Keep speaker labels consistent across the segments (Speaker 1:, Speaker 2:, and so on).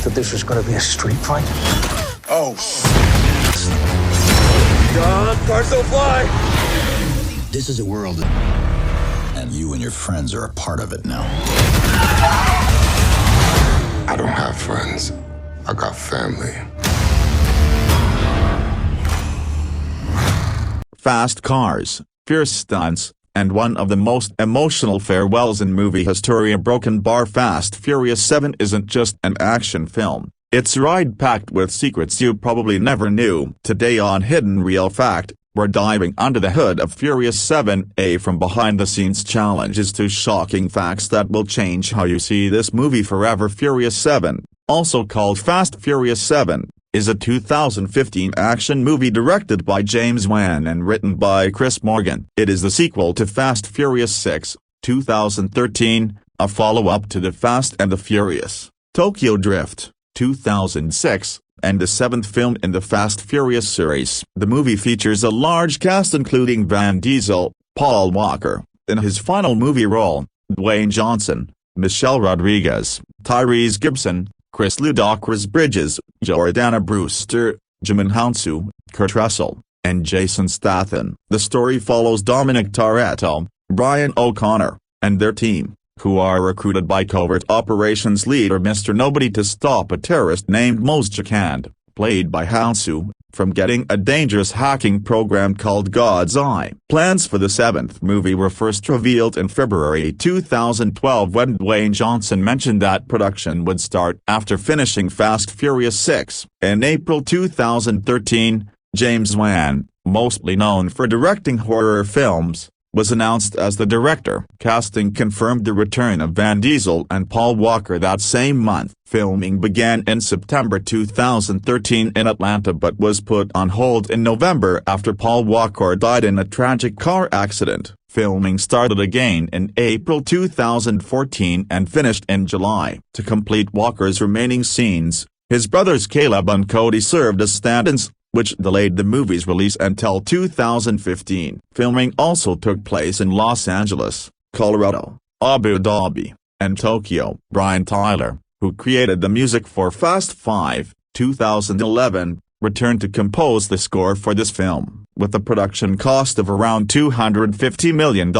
Speaker 1: that this was going to be a street fight?
Speaker 2: Oh. God, cars don't fly!
Speaker 3: This is a world, and you and your friends are a part of it now.
Speaker 4: I don't have friends. I got family.
Speaker 5: Fast cars, fierce stunts, and one of the most emotional farewells in movie history. A broken bar. Fast Furious 7 isn't just an action film, it's a ride packed with secrets you probably never knew. Today on Hidden Real Fact, we're diving under the hood of Furious 7, from behind-the-scenes challenges to shocking facts that will change how you see this movie forever. Furious 7, also called Fast Furious 7, is a 2015 action movie directed by James Wan and written by Chris Morgan. It is the sequel to Fast Furious 6, 2013, a follow-up to The Fast and the Furious, Tokyo Drift, 2006, and the seventh film in the Fast Furious series. The movie features a large cast including Vin Diesel, Paul Walker, in his final movie role, Dwayne Johnson, Michelle Rodriguez, Tyrese Gibson, Chris Ludacris Bridges, Jordana Brewster, Jimin Hansu, Kurt Russell, and Jason Statham. The story follows Dominic Toretto, Brian O'Connor, and their team, who are recruited by covert operations leader Mr. Nobody to stop a terrorist named Mos Jakand, played by Hansu, from getting a dangerous hacking program called God's Eye. Plans for the seventh movie were first revealed in February 2012 when Dwayne Johnson mentioned that production would start after finishing Fast Furious 6. In April 2013, James Wan, mostly known for directing horror films, was announced as the director. Casting confirmed the return of Vin Diesel and Paul Walker that same month. Filming began in September 2013 in Atlanta but was put on hold in November after Paul Walker died in a tragic car accident. Filming started again in April 2014 and finished in July. To complete Walker's remaining scenes, his brothers Caleb and Cody served as stand-ins, which delayed the movie's release until 2015. Filming also took place in Los Angeles, Colorado, Abu Dhabi, and Tokyo. Brian Tyler, who created the music for Fast 5, 2011, returned to compose the score for this film. With a production cost of around $250 million,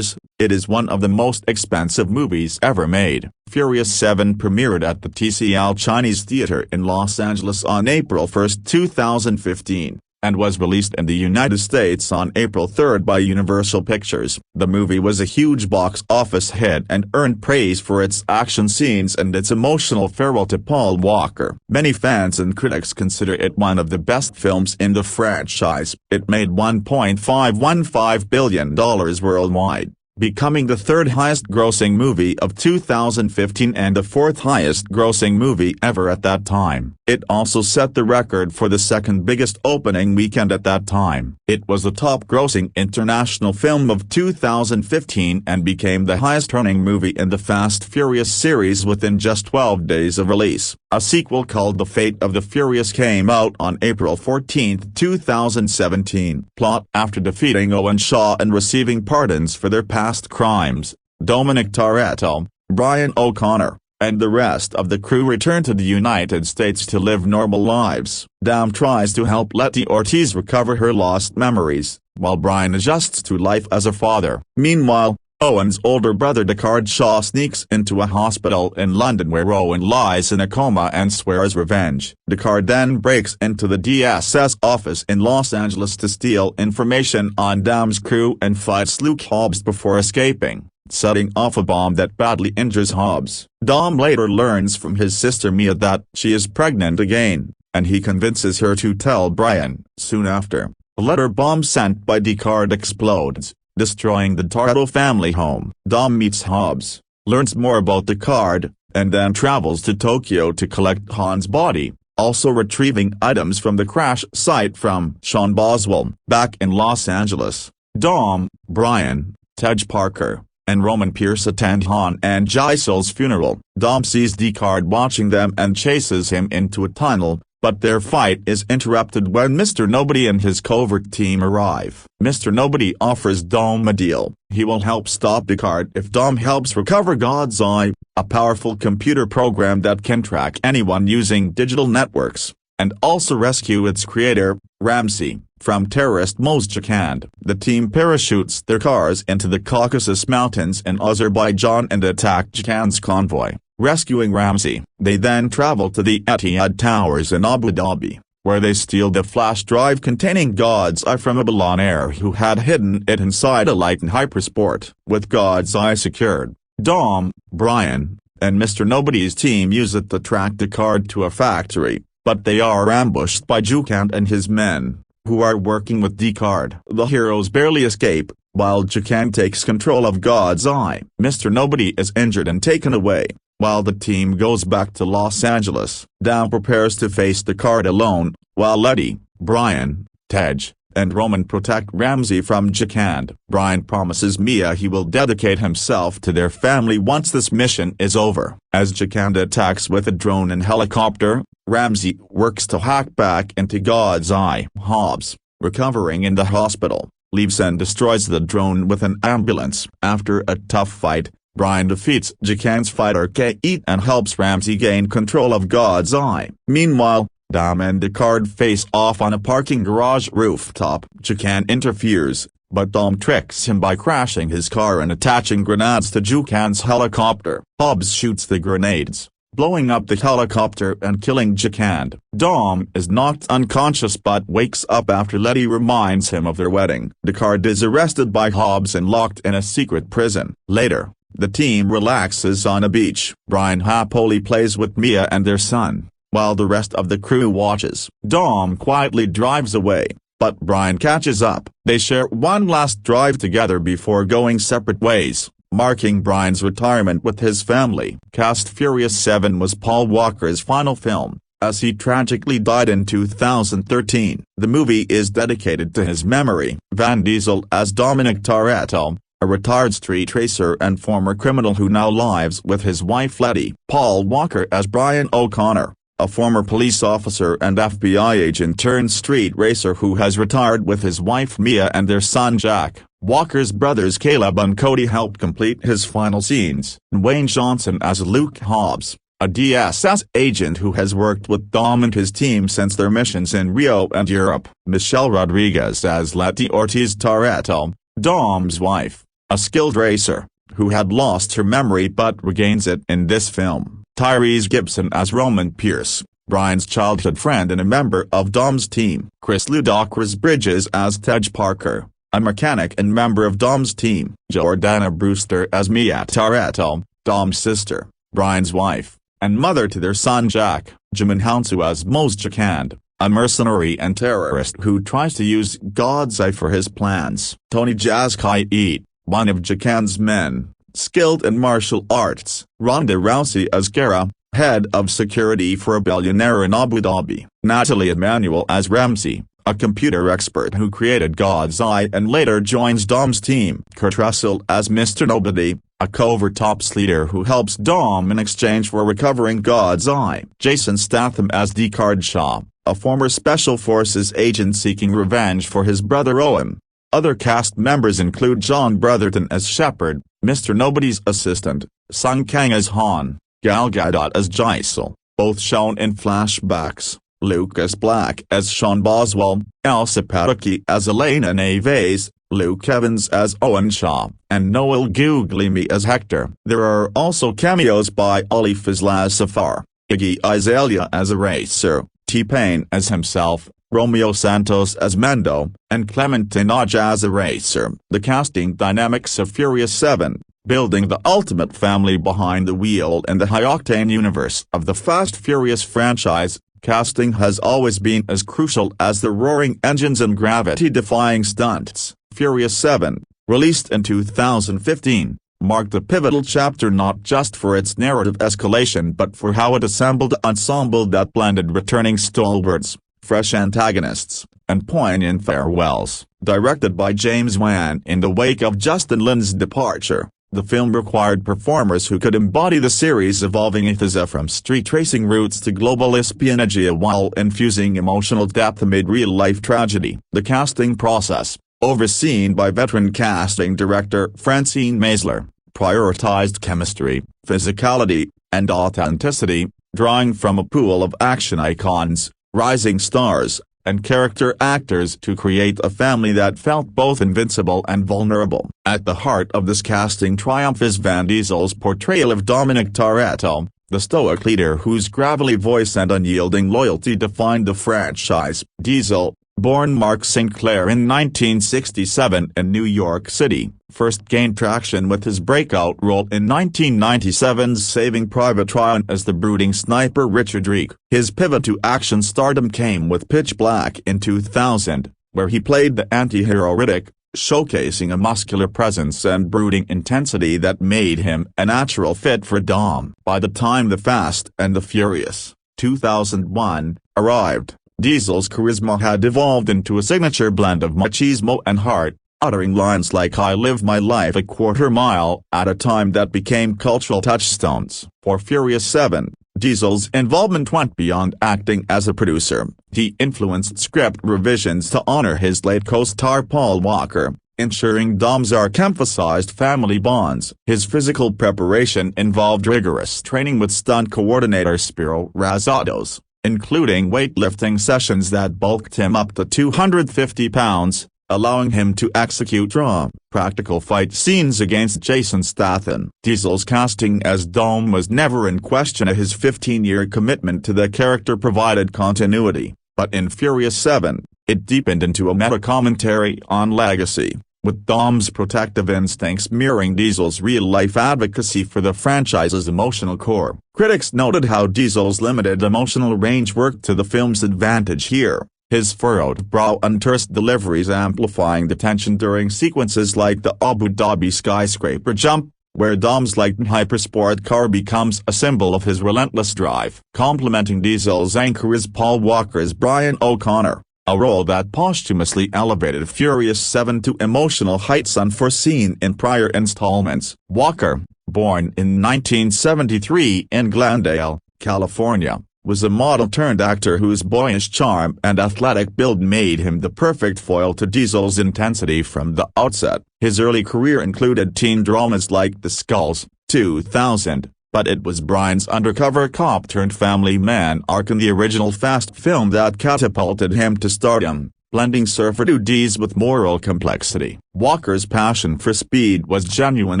Speaker 5: it is one of the most expensive movies ever made. Furious 7 premiered at the TCL Chinese Theater in Los Angeles on April 1, 2015, and was released in the United States on April 3 by Universal Pictures. The movie was a huge box office hit and earned praise for its action scenes and its emotional farewell to Paul Walker. Many fans and critics consider it one of the best films in the franchise. It made $1.515 billion worldwide, becoming the third highest grossing movie of 2015 and the fourth highest grossing movie ever at that time. It also set the record for the second biggest opening weekend at that time. It was the top grossing international film of 2015 and became the highest earning movie in the Fast Furious series within just 12 days of release. A sequel called The Fate of the Furious came out on April 14, 2017. Plot: after defeating Owen Shaw and receiving pardons for their past crimes, Dominic Toretto, Brian O'Connor, and the rest of the crew return to the United States to live normal lives. Dom tries to help Letty Ortiz recover her lost memories, while Brian adjusts to life as a father. Meanwhile, Owen's older brother Deckard Shaw sneaks into a hospital in London where Owen lies in a coma and swears revenge. Deckard then breaks into the DSS office in Los Angeles to steal information on Dom's crew and fights Luke Hobbs before escaping, setting off a bomb that badly injures Hobbs. Dom later learns from his sister Mia that she is pregnant again, and he convinces her to tell Brian. Soon after, a letter bomb sent by Deckard explodes, destroying the Toretto family home. Dom meets Hobbs, learns more about Deckard, and then travels to Tokyo to collect Han's body, also retrieving items from the crash site from Sean Boswell. Back in Los Angeles, Dom, Brian, Tej Parker, and Roman Pierce attend Han and Gisel's funeral. Dom sees Deckard watching them and chases him into a tunnel, but their fight is interrupted when Mr. Nobody and his covert team arrive. Mr. Nobody offers Dom a deal. He will help stop Descartes if Dom helps recover God's Eye, a powerful computer program that can track anyone using digital networks, and also rescue its creator, Ramsey, from terrorist Mojikand. The team parachutes their cars into the Caucasus Mountains in Azerbaijan and attack Jikand's convoy, rescuing Ramsey. They then travel to the Etihad Towers in Abu Dhabi, where they steal the flash drive containing God's Eye from a billionaire who had hidden it inside a light in Hypersport. With God's Eye secured, Dom, Brian, and Mr. Nobody's team use it to track Descartes to a factory, but they are ambushed by Jukand and his men, who are working with Descartes. The heroes barely escape, while Jukand takes control of God's Eye. Mr. Nobody is injured and taken away, while the team goes back to Los Angeles. Dom prepares to face Descartes alone, while Letty, Brian, Tej, and Roman protect Ramsey from Jukand. Brian promises Mia he will dedicate himself to their family once this mission is over. As Jukand attacks with a drone and helicopter, Ramsey works to hack back into God's Eye. Hobbs, recovering in the hospital, leaves and destroys the drone with an ambulance. After a tough fight, Brian defeats Jukand's fighter Kate and helps Ramsey gain control of God's Eye. Meanwhile, Dom and Descartes face off on a parking garage rooftop. Jukand interferes, but Dom tricks him by crashing his car and attaching grenades to Jukand's helicopter. Hobbs shoots the grenades, blowing up the helicopter and killing Jukand. Dom is knocked unconscious but wakes up after Letty reminds him of their wedding. Descartes is arrested by Hobbs and locked in a secret prison. Later, the team relaxes on a beach. Brian happily plays with Mia and their son, while the rest of the crew watches. Dom quietly drives away, but Brian catches up. They share one last drive together before going separate ways, marking Brian's retirement with his family. Fast and Furious 7 was Paul Walker's final film, as he tragically died in 2013. The movie is dedicated to his memory. Vin Diesel as Dominic Toretto, a retired street racer and former criminal who now lives with his wife Letty. Paul Walker as Brian O'Connor, a former police officer and FBI agent turned street racer who has retired with his wife Mia and their son Jack. Walker's brothers Caleb and Cody helped complete his final scenes. Dwayne Johnson as Luke Hobbs, a DSS agent who has worked with Dom and his team since their missions in Rio and Europe. Michelle Rodriguez as Letty Ortiz Toretto, Dom's wife, a skilled racer, who had lost her memory but regains it in this film. Tyrese Gibson as Roman Pierce, Brian's childhood friend and a member of Dom's team. Chris Ludacris Bridges as Tej Parker, a mechanic and member of Dom's team. Jordana Brewster as Mia Toretto, Dom's sister, Brian's wife, and mother to their son Jack. Jimin Hansu as Mojikand, a mercenary and terrorist who tries to use God's Eye for his plans. Tony Jazz-Kite, one of Jukand's men, skilled in martial arts. Ronda Rousey as Kara, head of security for a billionaire in Abu Dhabi. Natalie Emanuel as Ramsey, a computer expert who created God's Eye and later joins Dom's team. Kurt Russell as Mr. Nobody, a covert ops leader who helps Dom in exchange for recovering God's Eye. Jason Statham as Descartes Shaw, a former Special Forces agent seeking revenge for his brother Owen. Other cast members include John Brotherton as Shepard, Mr. Nobody's assistant, Sung Kang as Han, Gal Gadot as Jisoo, both shown in flashbacks, Lucas Black as Sean Boswell, Elsa Pataky as Elena Neves, Luke Evans as Owen Shaw, and Noel Guglielmi as Hector. There are also cameos by Ali Fazlaz Safar, Iggy Azalea as a racer, T-Pain as himself, Romeo Santos as Mendo, and Clementine Hodge as a racer. The casting dynamics of Furious 7, building the ultimate family behind the wheel in the high-octane universe of the Fast Furious franchise. Casting has always been as crucial as the roaring engines and gravity-defying stunts. Furious 7, released in 2015, marked a pivotal chapter not just for its narrative escalation but for how it assembled an ensemble that blended returning stalwarts, fresh antagonists, and poignant farewells. Directed by James Wan in the wake of Justin Lin's departure, The film required performers who could embody the series' evolving ethos from street racing roots to global espionage while infusing emotional depth amid real-life tragedy. The casting process, overseen by veteran casting director Francine Maisler, prioritized chemistry, physicality, and authenticity, drawing from a pool of action icons, rising stars, and character actors to create a family that felt both invincible and vulnerable. At the heart of this casting triumph is Vin Diesel's portrayal of Dominic Toretto, the stoic leader whose gravelly voice and unyielding loyalty defined the franchise. Diesel, born Mark Sinclair in 1967 in New York City, first gained traction with his breakout role in 1997's Saving Private Ryan as the brooding sniper Richard Reek. His pivot to action stardom came with Pitch Black in 2000, where he played the anti-hero Riddick, showcasing a muscular presence and brooding intensity that made him a natural fit for Dom. By the time The Fast and the Furious, 2001, arrived, Diesel's charisma had evolved into a signature blend of machismo and heart, uttering lines like "I live my life a quarter mile" at a time that became cultural touchstones. For Furious 7, Diesel's involvement went beyond acting as a producer. He influenced script revisions to honor his late co-star Paul Walker, ensuring Dom's arc emphasized family bonds. His physical preparation involved rigorous training with stunt coordinator Spiro Razzatos, including weightlifting sessions that bulked him up to 250 pounds, allowing him to execute raw, practical fight scenes against Jason Statham. Diesel's casting as Dom was never in question. His 15-year commitment to the character provided continuity, but in Furious 7, it deepened into a meta-commentary on legacy, with Dom's protective instincts mirroring Diesel's real-life advocacy for the franchise's emotional core. Critics noted how Diesel's limited emotional range worked to the film's advantage here, his furrowed brow and terse deliveries amplifying the tension during sequences like the Abu Dhabi skyscraper jump, where Dom's light hypersport car becomes a symbol of his relentless drive. Complementing Diesel's anchor is Paul Walker's Brian O'Connor, a role that posthumously elevated Furious 7 to emotional heights unforeseen in prior installments. Walker, born in 1973 in Glendale, California, was a model-turned-actor whose boyish charm and athletic build made him the perfect foil to Diesel's intensity from the outset. His early career included teen dramas like The Skulls, 2000, but it was Brian's undercover cop-turned-family man arc in the original Fast film that catapulted him to stardom, blending surfer duties with moral complexity. Walker's passion for speed was genuine.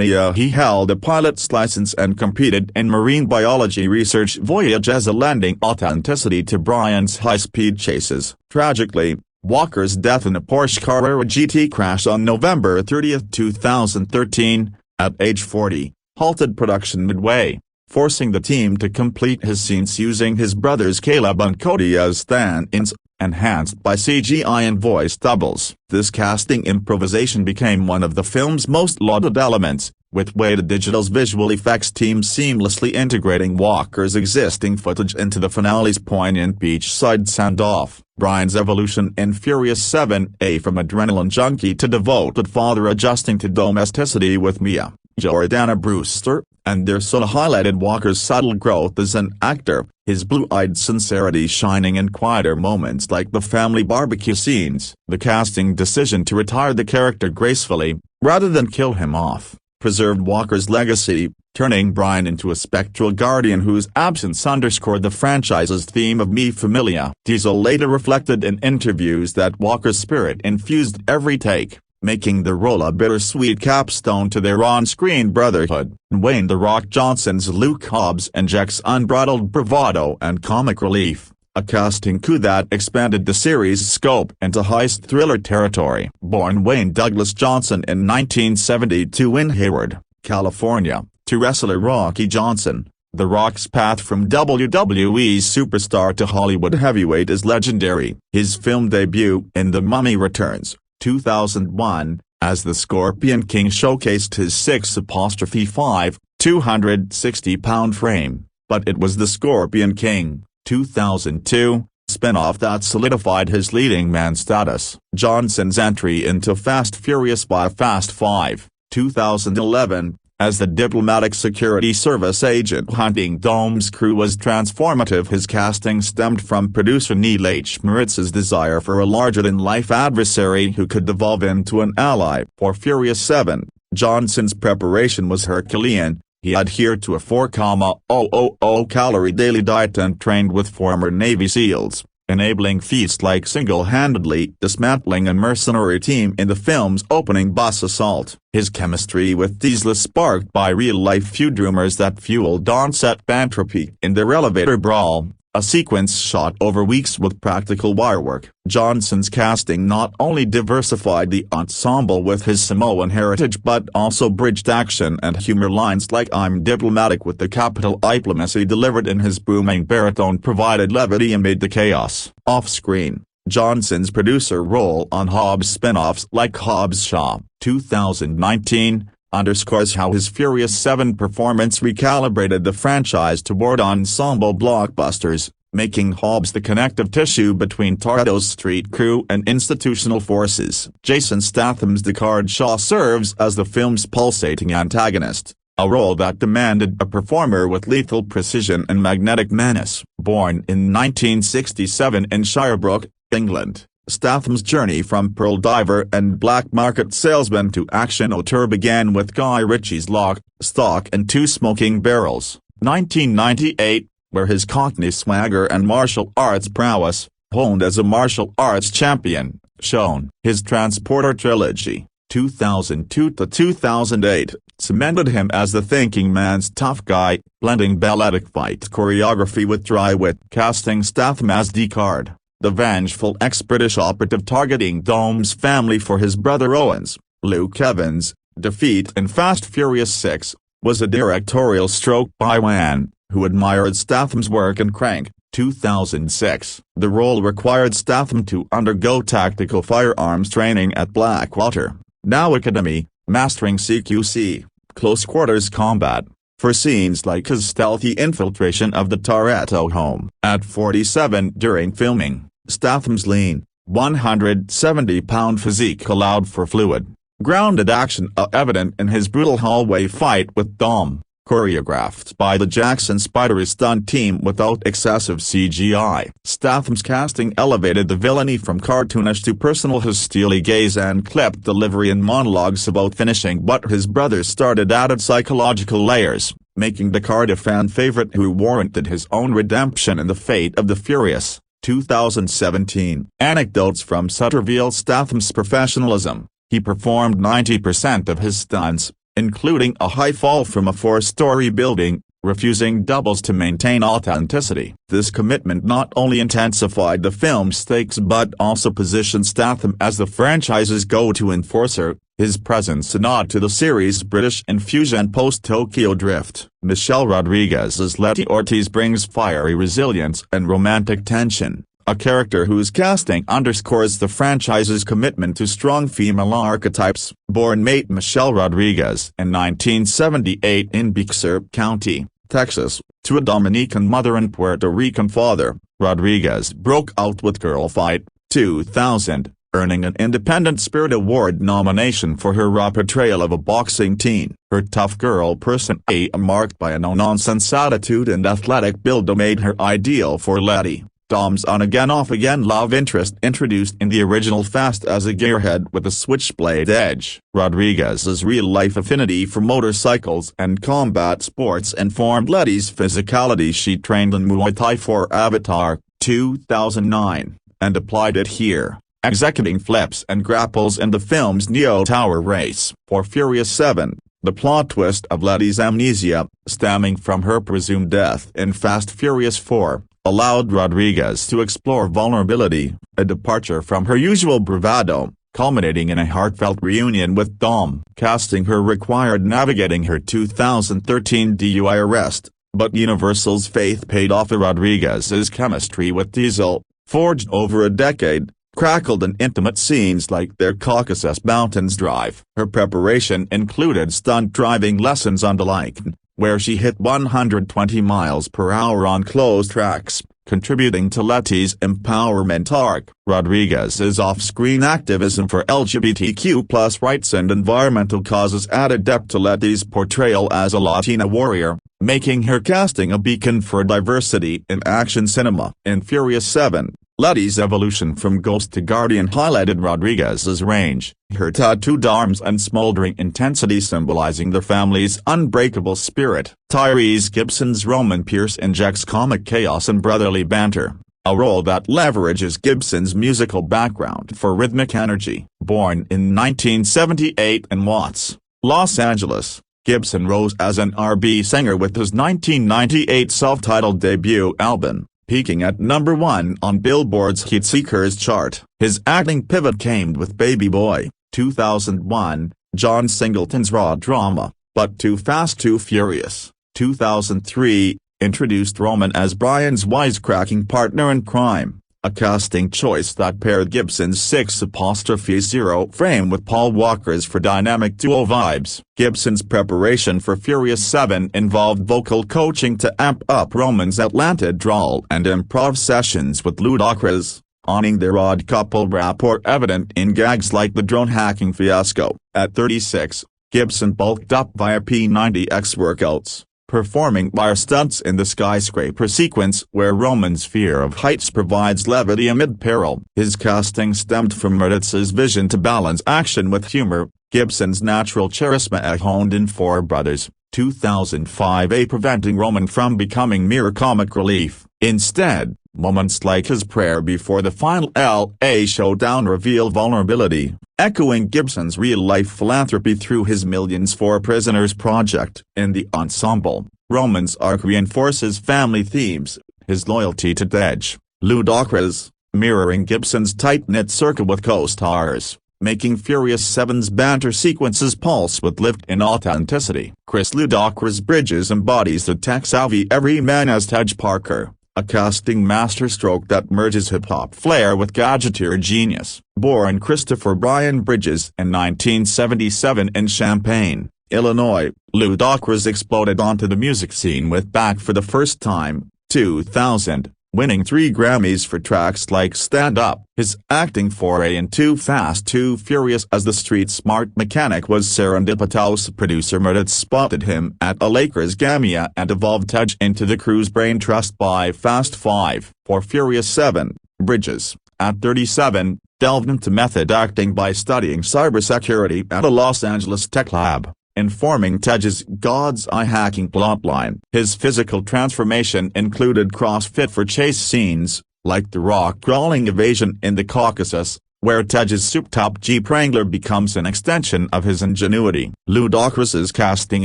Speaker 5: He held a pilot's license and competed in marine biology research voyages, lending authenticity to Brian's high-speed chases. Tragically, Walker's death in a Porsche Carrera GT crash on November 30, 2013, at age 40, halted production midway, forcing the team to complete his scenes using his brothers Caleb and Cody as stand-ins, enhanced by CGI and voice doubles. This casting improvisation became one of the film's most lauded elements, with Weta Digital's visual effects team seamlessly integrating Walker's existing footage into the finale's poignant beachside standoff. Brian's evolution in Furious 7, from adrenaline junkie to devoted father adjusting to domesticity with Mia, Jordana Brewster, and their son highlighted Walker's subtle growth as an actor, his blue-eyed sincerity shining in quieter moments like the family barbecue scenes. The casting decision to retire the character gracefully, rather than kill him off, preserved Walker's legacy, turning Brian into a spectral guardian whose absence underscored the franchise's theme of me familia. Diesel later reflected in interviews that Walker's spirit infused every take, making the role a bittersweet capstone to their on-screen brotherhood. Dwayne "The Rock" Johnson's Luke Hobbs injects unbridled bravado and comic relief, a casting coup that expanded the series' scope into heist thriller territory. Born Wayne Douglas Johnson in 1972 in Hayward, California, to wrestler Rocky Johnson, The Rock's path from WWE superstar to Hollywood heavyweight is legendary. His film debut in The Mummy Returns, 2001, as the Scorpion King showcased his 6'5", 260-pound frame, but it was the Scorpion King, 2002, spin-off that solidified his leading man status. Johnson's entry into Fast Furious by Fast 5, 2011, As the diplomatic security service agent hunting Dome's crew was transformative. His casting stemmed from producer Neil H. Maritz's desire for a larger-than-life adversary who could devolve into an ally. For Furious 7, Johnson's preparation was Herculean. He adhered to a 4,000 calorie daily diet and trained with former Navy SEALs, enabling feats like single-handedly dismantling a mercenary team in the film's opening bus assault. His chemistry with Diesel is sparked by real-life feud rumors that fueled on-set banter in their elevator brawl, a sequence shot over weeks with practical wirework. Johnson's casting not only diversified the ensemble with his Samoan heritage but also bridged action and humor. Lines like "I'm diplomatic with the capital diplomacy" delivered in his booming baritone provided levity amid the chaos. Off-screen, Johnson's producer role on Hobbs spin-offs like Hobbs Shaw, 2019, underscores how his Furious 7 performance recalibrated the franchise toward ensemble blockbusters, making Hobbs the connective tissue between Toretto's street crew and institutional forces. Jason Statham's Deckard Shaw serves as the film's pulsating antagonist, a role that demanded a performer with lethal precision and magnetic menace. Born in 1967 in Shirebrook, England, Statham's journey from pearl diver and black market salesman to action auteur began with Guy Ritchie's Lock, Stock and Two Smoking Barrels, 1998, where his Cockney swagger and martial arts prowess, honed as a martial arts champion, shone. His Transporter trilogy, 2002 to 2008, cemented him as the thinking man's tough guy, blending balletic fight choreography with dry wit. Casting Statham as Deckard, the vengeful ex-British operative targeting Dome's family for his brother Owen's, Luke Evans, defeat in Fast Furious 6, was a directorial stroke by Wan, who admired Statham's work in Crank, 2006. The role required Statham to undergo tactical firearms training at Blackwater, now Academy, mastering CQC, close quarters combat, for scenes like his stealthy infiltration of the Toretto home. At 47 during filming, Statham's lean, 170-pound physique allowed for fluid, grounded action evident in his brutal hallway fight with Dom, choreographed by the Jackson Spidery stunt team without excessive CGI. Statham's casting elevated the villainy from cartoonish to personal. His steely gaze and clipped delivery in monologues about finishing what his brother started added psychological layers, making Deckard a fan favorite who warranted his own redemption in The Fate of the Furious, 2017. Anecdotes from set reveal Statham's professionalism. He performed 90% of his stunts, including a high fall from a 4-story building, refusing doubles to maintain authenticity. This commitment not only intensified the film's stakes but also positioned Statham as the franchise's go-to enforcer, his presence a nod to the series' British infusion post-Tokyo Drift. Michelle Rodriguez as Letty Ortiz brings fiery resilience and romantic tension, a character whose casting underscores the franchise's commitment to strong female archetypes. Born Mate Michelle Rodriguez in 1978 in Bixar County, Texas, to a Dominican mother and Puerto Rican father, Rodriguez broke out with Girl Fight, 2000, earning an Independent Spirit Award nomination for her raw portrayal of a boxing teen. Her tough girl personality, marked by a no-nonsense attitude and athletic build, made her ideal for Letty, Dom's on-again off-again love interest introduced in the original Fast as a gearhead with a switchblade edge. Rodriguez's real-life affinity for motorcycles and combat sports informed Letty's physicality. She trained in Muay Thai for Avatar, 2009, and applied it here, executing flips and grapples in the film's Neo Tower race. For Furious 7, the plot twist of Letty's amnesia, stemming from her presumed death in Fast Furious 4, allowed Rodriguez to explore vulnerability, a departure from her usual bravado, culminating in a heartfelt reunion with Dom. Casting her required navigating her 2013 DUI arrest, but Universal's faith paid off. Rodriguez's chemistry with Diesel, forged over a decade, crackled in intimate scenes like their Caucasus Mountains drive. Her preparation included stunt driving lessons on the Lycan, where she hit 120 miles per hour on closed tracks, contributing to Letty's empowerment arc. Rodriguez's off-screen activism for LGBTQ+ rights and environmental causes added depth to Letty's portrayal as a Latina warrior, making her casting a beacon for diversity in action cinema. In Furious 7, Letty's evolution from ghost to guardian highlighted Rodriguez's range, her tattooed arms and smoldering intensity symbolizing the family's unbreakable spirit. Tyrese Gibson's Roman Pierce injects comic chaos and brotherly banter, a role that leverages Gibson's musical background for rhythmic energy. Born in 1978 in Watts, Los Angeles, Gibson rose as an R&B singer with his 1998 self-titled debut album, peaking at #1 on Billboard's Heatseekers chart. His acting pivot came with Baby Boy, 2001, John Singleton's raw drama, But Too Fast Too Furious, 2003, introduced Roman as Brian's wisecracking partner in crime, a casting choice that paired Gibson's 6'0" frame with Paul Walker's for dynamic duo vibes. Gibson's preparation for Furious 7 involved vocal coaching to amp up Roman's Atlanta drawl and improv sessions with Ludacris, owning their odd couple rapport evident in gags like the drone hacking fiasco. At 36, Gibson bulked up via P90X workouts, performing wire stunts in the skyscraper sequence where Roman's fear of heights provides levity amid peril. His casting stemmed from Murtatz's vision to balance action with humor, Gibson's natural charisma honed in Four Brothers, 2005, preventing Roman from becoming mere comic relief. Instead, moments like his prayer before the final LA showdown reveal vulnerability, echoing Gibson's real-life philanthropy through his Millions for Prisoners project. In the ensemble, Roman's arc reinforces family themes, his loyalty to Dej, Ludacris, mirroring Gibson's tight-knit circle with co-stars, making Furious 7's banter sequences pulse with lived-in authenticity. Chris Ludacris Bridges embodies the tech-savvy everyman as Tej Parker, a casting masterstroke that merges hip-hop flair with gadgeteer genius. Born Christopher Brian Bridges in 1977 in Champaign, Illinois, Ludacris exploded onto the music scene with Back for the First Time, 2000, winning 3 Grammys for tracks like Stand Up. His acting foray in Too Fast Too Furious as the street-smart mechanic was serendipitous. Producer Murtatz spotted him at a Lakers game and evolved Tej into the crew's brain trust by Fast 5. For Furious 7, Bridges, at 37, delved into method acting by studying cybersecurity at a Los Angeles tech lab, informing Tej's God's Eye hacking plotline. His physical transformation included CrossFit for chase scenes, like the rock-crawling evasion in the Caucasus, where Tej's souped-up Jeep Wrangler becomes an extension of his ingenuity. Ludacris's casting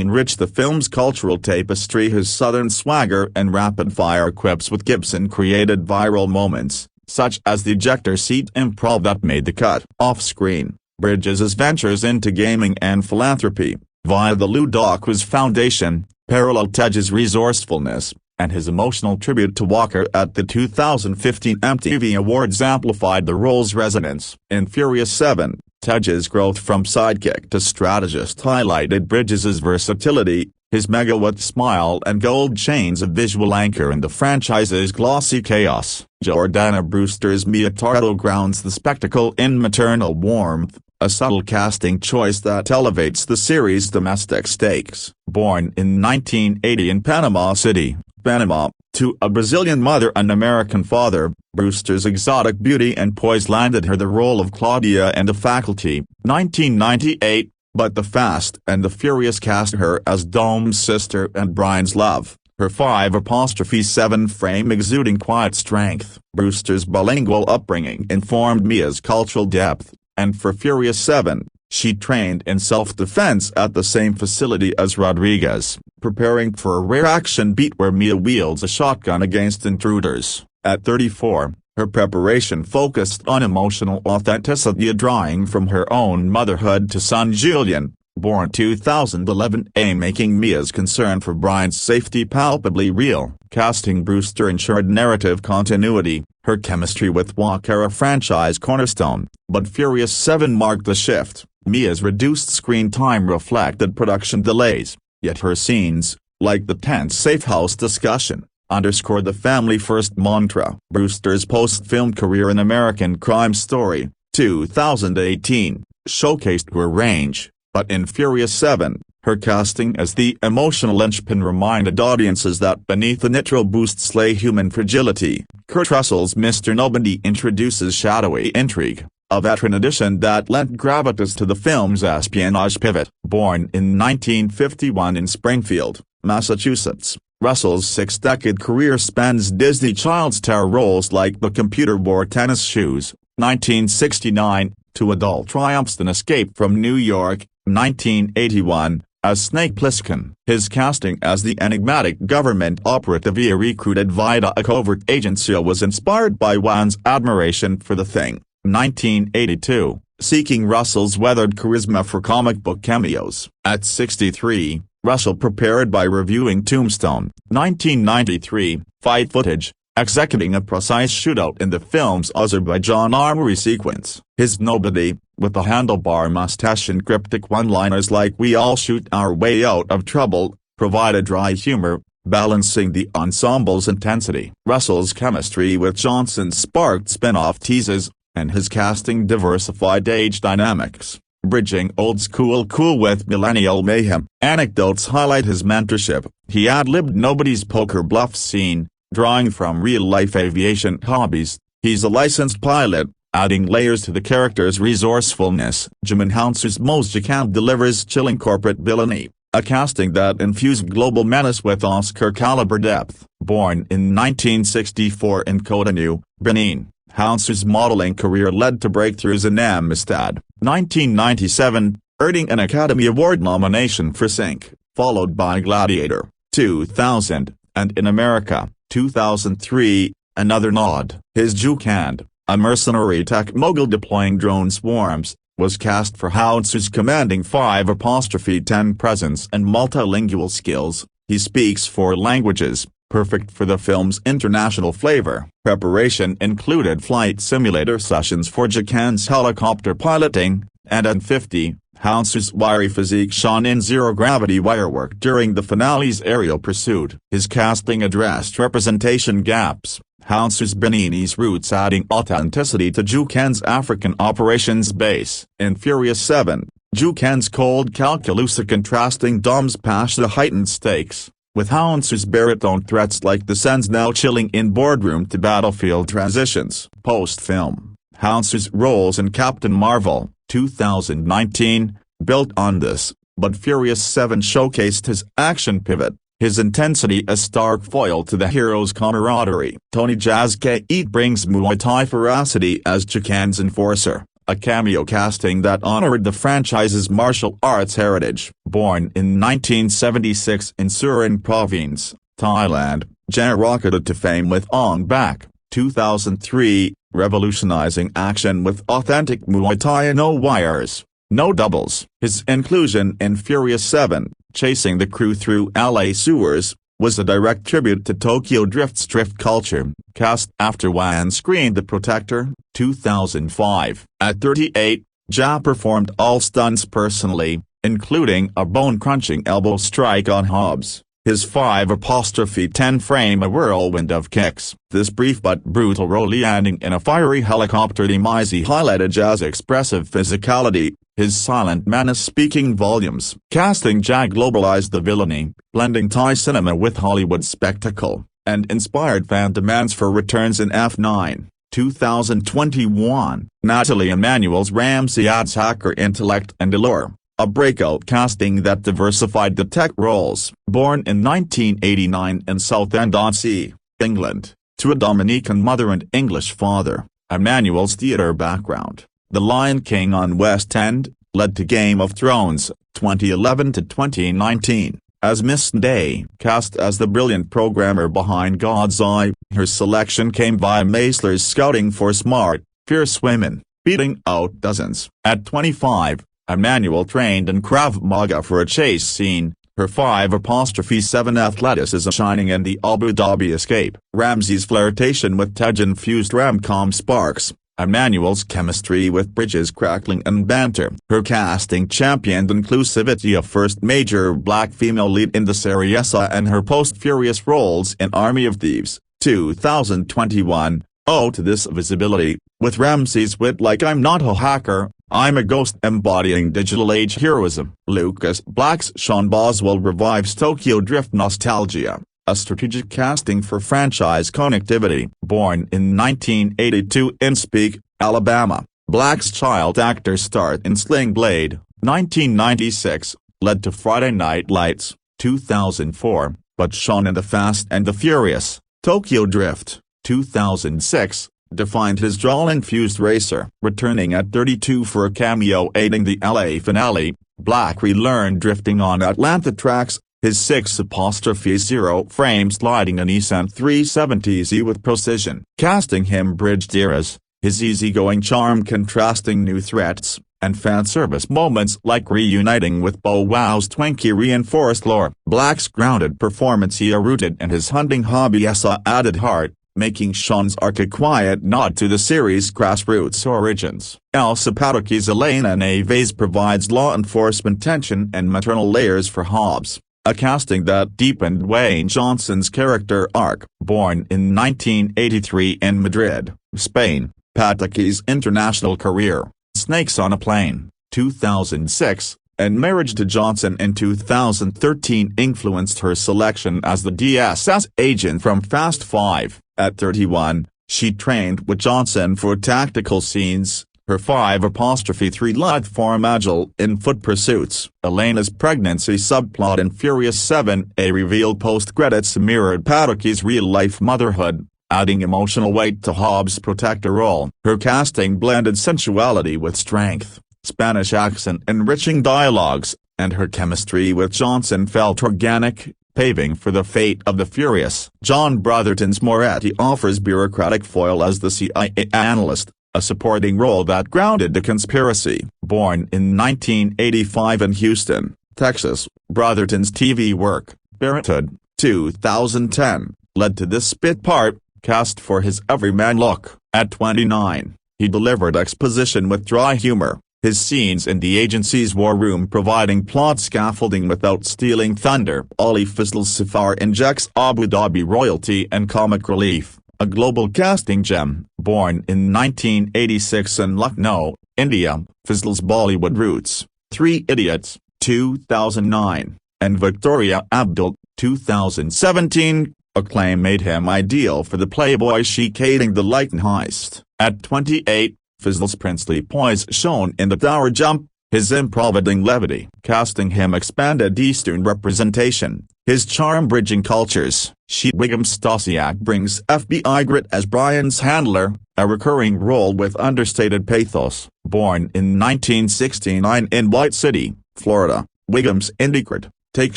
Speaker 5: enriched the film's cultural tapestry. His southern swagger and rapid-fire quips with Gibson created viral moments, such as the ejector seat improv that made the cut. Off-screen, Bridges' ventures into gaming and philanthropy, via the Ludacris Foundation, paralleled Tej's resourcefulness, and his emotional tribute to Walker at the 2015 MTV Awards amplified the role's resonance. In Furious 7, Tej's growth from sidekick to strategist highlighted Bridges' versatility, his megawatt smile and gold chains a visual anchor in the franchise's glossy chaos. Jordana Brewster's Mia Tardo grounds the spectacle in maternal warmth, a subtle casting choice that elevates the series' domestic stakes. Born in 1980 in Panama City, Panama, to a Brazilian mother and American father, Brewster's exotic beauty and poise landed her the role of Claudia and The Faculty, 1998, but The Fast and the Furious cast her as Dom's sister and Brian's love, her 5'7" frame exuding quiet strength. Brewster's bilingual upbringing informed Mia's cultural depth, and for Furious 7, she trained in self-defense at the same facility as Rodriguez, preparing for a rare action beat where Mia wields a shotgun against intruders. At 34, her preparation focused on emotional authenticity, drawing from her own motherhood to son Julian, born 2011, making Mia's concern for Brian's safety palpably real. Casting Brewster ensured narrative continuity, her chemistry with Walker a franchise cornerstone, but Furious 7 marked the shift. Mia's reduced screen time reflected production delays, yet her scenes, like the tense safe house discussion, underscored the family-first mantra. Brewster's post-film career in American Crime Story, 2018, showcased her range, but in Furious 7, her casting as the emotional linchpin reminded audiences that beneath the nitro boosts lay human fragility. Kurt Russell's Mr. Nobody introduces shadowy intrigue, a veteran addition that lent gravitas to the film's espionage pivot. Born in 1951 in Springfield, Massachusetts, Russell's six-decade career spans Disney Child's terror roles like The Computer Wore Tennis Shoes, 1969, to adult triumphs in Escape from New York, 1981, as Snake Plissken. His casting as the enigmatic government operative he recruited via a covert agency was inspired by Wan's admiration for The Thing, 1982, seeking Russell's weathered charisma for comic book cameos. At 63, Russell prepared by reviewing Tombstone, 1993, fight footage, executing a precise shootout in the film's Azerbaijan armory sequence. His Nobody, with a handlebar mustache and cryptic one-liners like "We all shoot our way out of trouble," provided dry humor, balancing the ensemble's intensity. Russell's chemistry with Johnson sparked spin-off teases, and his casting diversified age dynamics, bridging old-school cool with millennial mayhem. Anecdotes highlight his mentorship. He ad-libbed Nobody's poker bluff scene, drawing from real-life aviation hobbies. He's a licensed pilot, adding layers to the character's resourcefulness. Jim Hounsou's Mosjikan delivers chilling corporate villainy, a casting that infused global menace with Oscar-caliber depth. Born in 1964 in Cotonou, Benin, Hounsou's modeling career led to breakthroughs in Amistad, 1997, earning an Academy Award nomination for Sync, followed by Gladiator, 2000, and In America, 2003, another nod. His Jukand, a mercenary tech mogul deploying drone swarms, was cast for Hounsou's commanding 5'10" presence and multilingual skills. He speaks 4 languages, perfect for the film's international flavor. Preparation included flight simulator sessions for Jukan's helicopter piloting, and at 50, Hounsou's wiry physique shone in zero-gravity wirework during the finale's aerial pursuit. His casting addressed representation gaps, Hounsou's Beninese roots adding authenticity to Jukan's African operations base. In Furious 7, Jukan's cold calculus contrasting Dom's Pash the heightened stakes, with Hounsou's baritone threats like the Sens now chilling in boardroom to battlefield transitions. Post-film, Hounsou's roles in Captain Marvel, 2019, built on this, but Furious 7 showcased his action pivot, his intensity a stark foil to the hero's camaraderie. Tony Jazz-Kate brings Muay Thai ferocity as Jukan's enforcer, a cameo casting that honored the franchise's martial arts heritage. Born in 1976 in Surin Province, Thailand, Jenna rocketed to fame with Ong Bak, 2003, revolutionizing action with authentic Muay Thai and no wires, no doubles. His inclusion in Furious 7, chasing the crew through LA sewers, was a direct tribute to Tokyo Drift's drift culture. Cast after Wan screened The Protector, 2005. At 38, Ja performed all stunts personally, including a bone-crunching elbow strike on Hobbs. His 5'10" frame a whirlwind of kicks. This brief but brutal role landing in a fiery helicopter demise highlighted Ja's expressive physicality, his silent menace speaking volumes. Casting Ja globalized the villainy, blending Thai cinema with Hollywood spectacle, and inspired fan demands for returns in F9, 2021. Natalie Emmanuel's Ramsey adds hacker intellect and allure, a breakout casting that diversified the tech roles. Born in 1989 in Southend-on-Sea, England, to a Dominican mother and English father, Emmanuel's theatre background, The Lion King on West End, led to Game of Thrones, 2011 to 2019. As Miss Day. Cast as the brilliant programmer behind God's Eye, her selection came via Maisler's scouting for smart, fierce women, beating out dozens. At 25, Emmanuel trained in Krav Maga for a chase scene, her 5'7" athleticism shining in the Abu Dhabi escape. Ramsey's flirtation with Tej infused rom-com sparks, Emmanuel's chemistry with Bridges' crackling and banter. Her casting championed inclusivity, a first major black female lead in the series, and her post-Furious roles in Army of Thieves, 2021, owe to this visibility, with Ramsey's wit like "I'm not a hacker, I'm a ghost" embodying digital age heroism. Lucas Black's Sean Boswell revives Tokyo Drift nostalgia, a strategic casting for franchise connectivity. Born in 1982 in Speake, Alabama, Black's child actor starred in Sling Blade, 1996, led to Friday Night Lights, 2004, but shone in The Fast and the Furious. Tokyo Drift, 2006, defined his drawl-infused racer. Returning at 32 for a cameo aiding the LA finale, Black relearned drifting on Atlanta tracks, his 6'0 frame sliding a Nissan 370Z with precision. Casting him bridged eras, his easygoing charm contrasting new threats, and fan service moments like reuniting with Bow Wow's Twinkie reinforced lore. Black's grounded performance here rooted in his hunting hobby added heart, making Sean's arc a quiet nod to the series' grassroots origins. Elsa Pataky's Elena Neves provides law enforcement tension and maternal layers for Hobbs, a casting that deepened Dwayne Johnson's character arc. Born in 1983 in Madrid, Spain, Pataky's international career, Snakes on a Plane, 2006, and marriage to Johnson in 2013 influenced her selection as the DSS agent from Fast 5. At 31, she trained with Johnson for tactical scenes, her 5'3" length form agile in foot pursuits. Elena's pregnancy subplot in Furious 7, a reveal post-credits mirrored Pataky's real-life motherhood, adding emotional weight to Hobbs' protector role. Her casting blended sensuality with strength, Spanish accent-enriching dialogues, and her chemistry with Johnson felt organic, paving for the fate of the Furious. John Brotherton's Moretti offers bureaucratic foil as the CIA analyst, a supporting role that grounded the conspiracy. Born in 1985 in Houston, Texas, Brotherton's TV work, Parenthood, 2010, led to this bit part, cast for his everyman look. At 29, he delivered exposition with dry humor, his scenes in the agency's war room providing plot scaffolding without stealing thunder. Ali Fazl's Safar injects Abu Dhabi royalty and comic relief, a global casting gem. Born in 1986 in Lucknow, India, Fazl's Bollywood roots, Three Idiots, 2009, and Victoria Abdul, 2017, acclaim made him ideal for the playboy chic aiding the Lighten heist. At 28, Fazl's princely poise shone in The Tower Jump, his improviding levity. Casting him expanded Eastern representation, his charm bridging cultures. Wiggum Stasiak brings FBI grit as Brian's handler, a recurring role with understated pathos. Born in 1969 in White City, Florida, Wiggum's indie grit, Take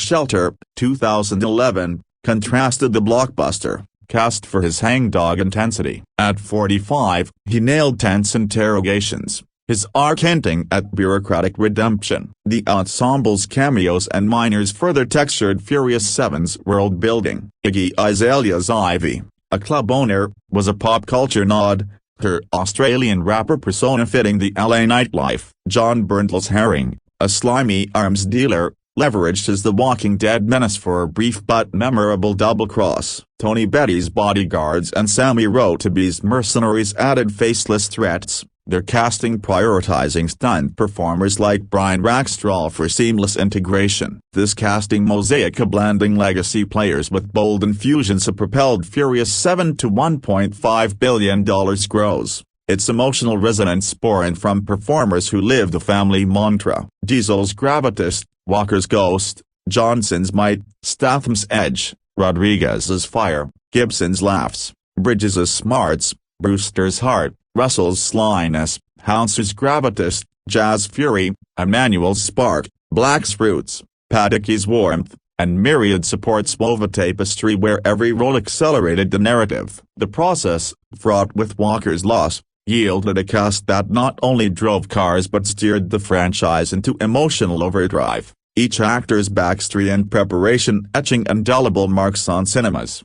Speaker 5: Shelter, 2011, contrasted the blockbuster, cast for his hangdog intensity. At 45, he nailed tense interrogations, his arc hinting at bureaucratic redemption. The ensemble's cameos and minors further textured Furious 7's world-building. Iggy Azalea's Ivy, a club owner, was a pop culture nod, her Australian rapper persona fitting the LA nightlife. John Berntal's Herring, a slimy arms dealer, leveraged as the Walking Dead menace for a brief but memorable double-cross. Tony Betty's bodyguards and Sammy Rotaby's mercenaries added faceless threats, their casting prioritizing stunt performers like Brian Rackstraw for seamless integration. This casting mosaic of blending legacy players with bold infusions have propelled Furious 7 to $1.5 billion gross. Its emotional resonance born from performers who live the family mantra. Diesel's gravitas, Walker's ghost, Johnson's might, Statham's edge, Rodriguez's fire, Gibson's laughs, Bridges' smarts, Brewster's heart, Russell's slyness, Houns's gravitas, Jazz fury, Emmanuel's spark, Black's roots, Pataky's warmth, and myriad supports wove a tapestry where every role accelerated the narrative. The process, fraught with Walker's loss, yielded a cast that not only drove cars but steered the franchise into emotional overdrive, each actor's backstory and preparation etching indelible marks on cinemas.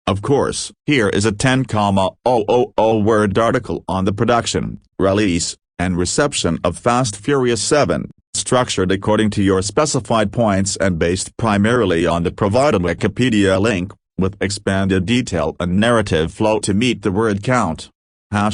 Speaker 5: Of course, here is a 10,000-word article on the production, release, and reception of Fast Furious 7, structured according to your specified points and based primarily on the provided Wikipedia link, with expanded detail and narrative flow to meet the word count.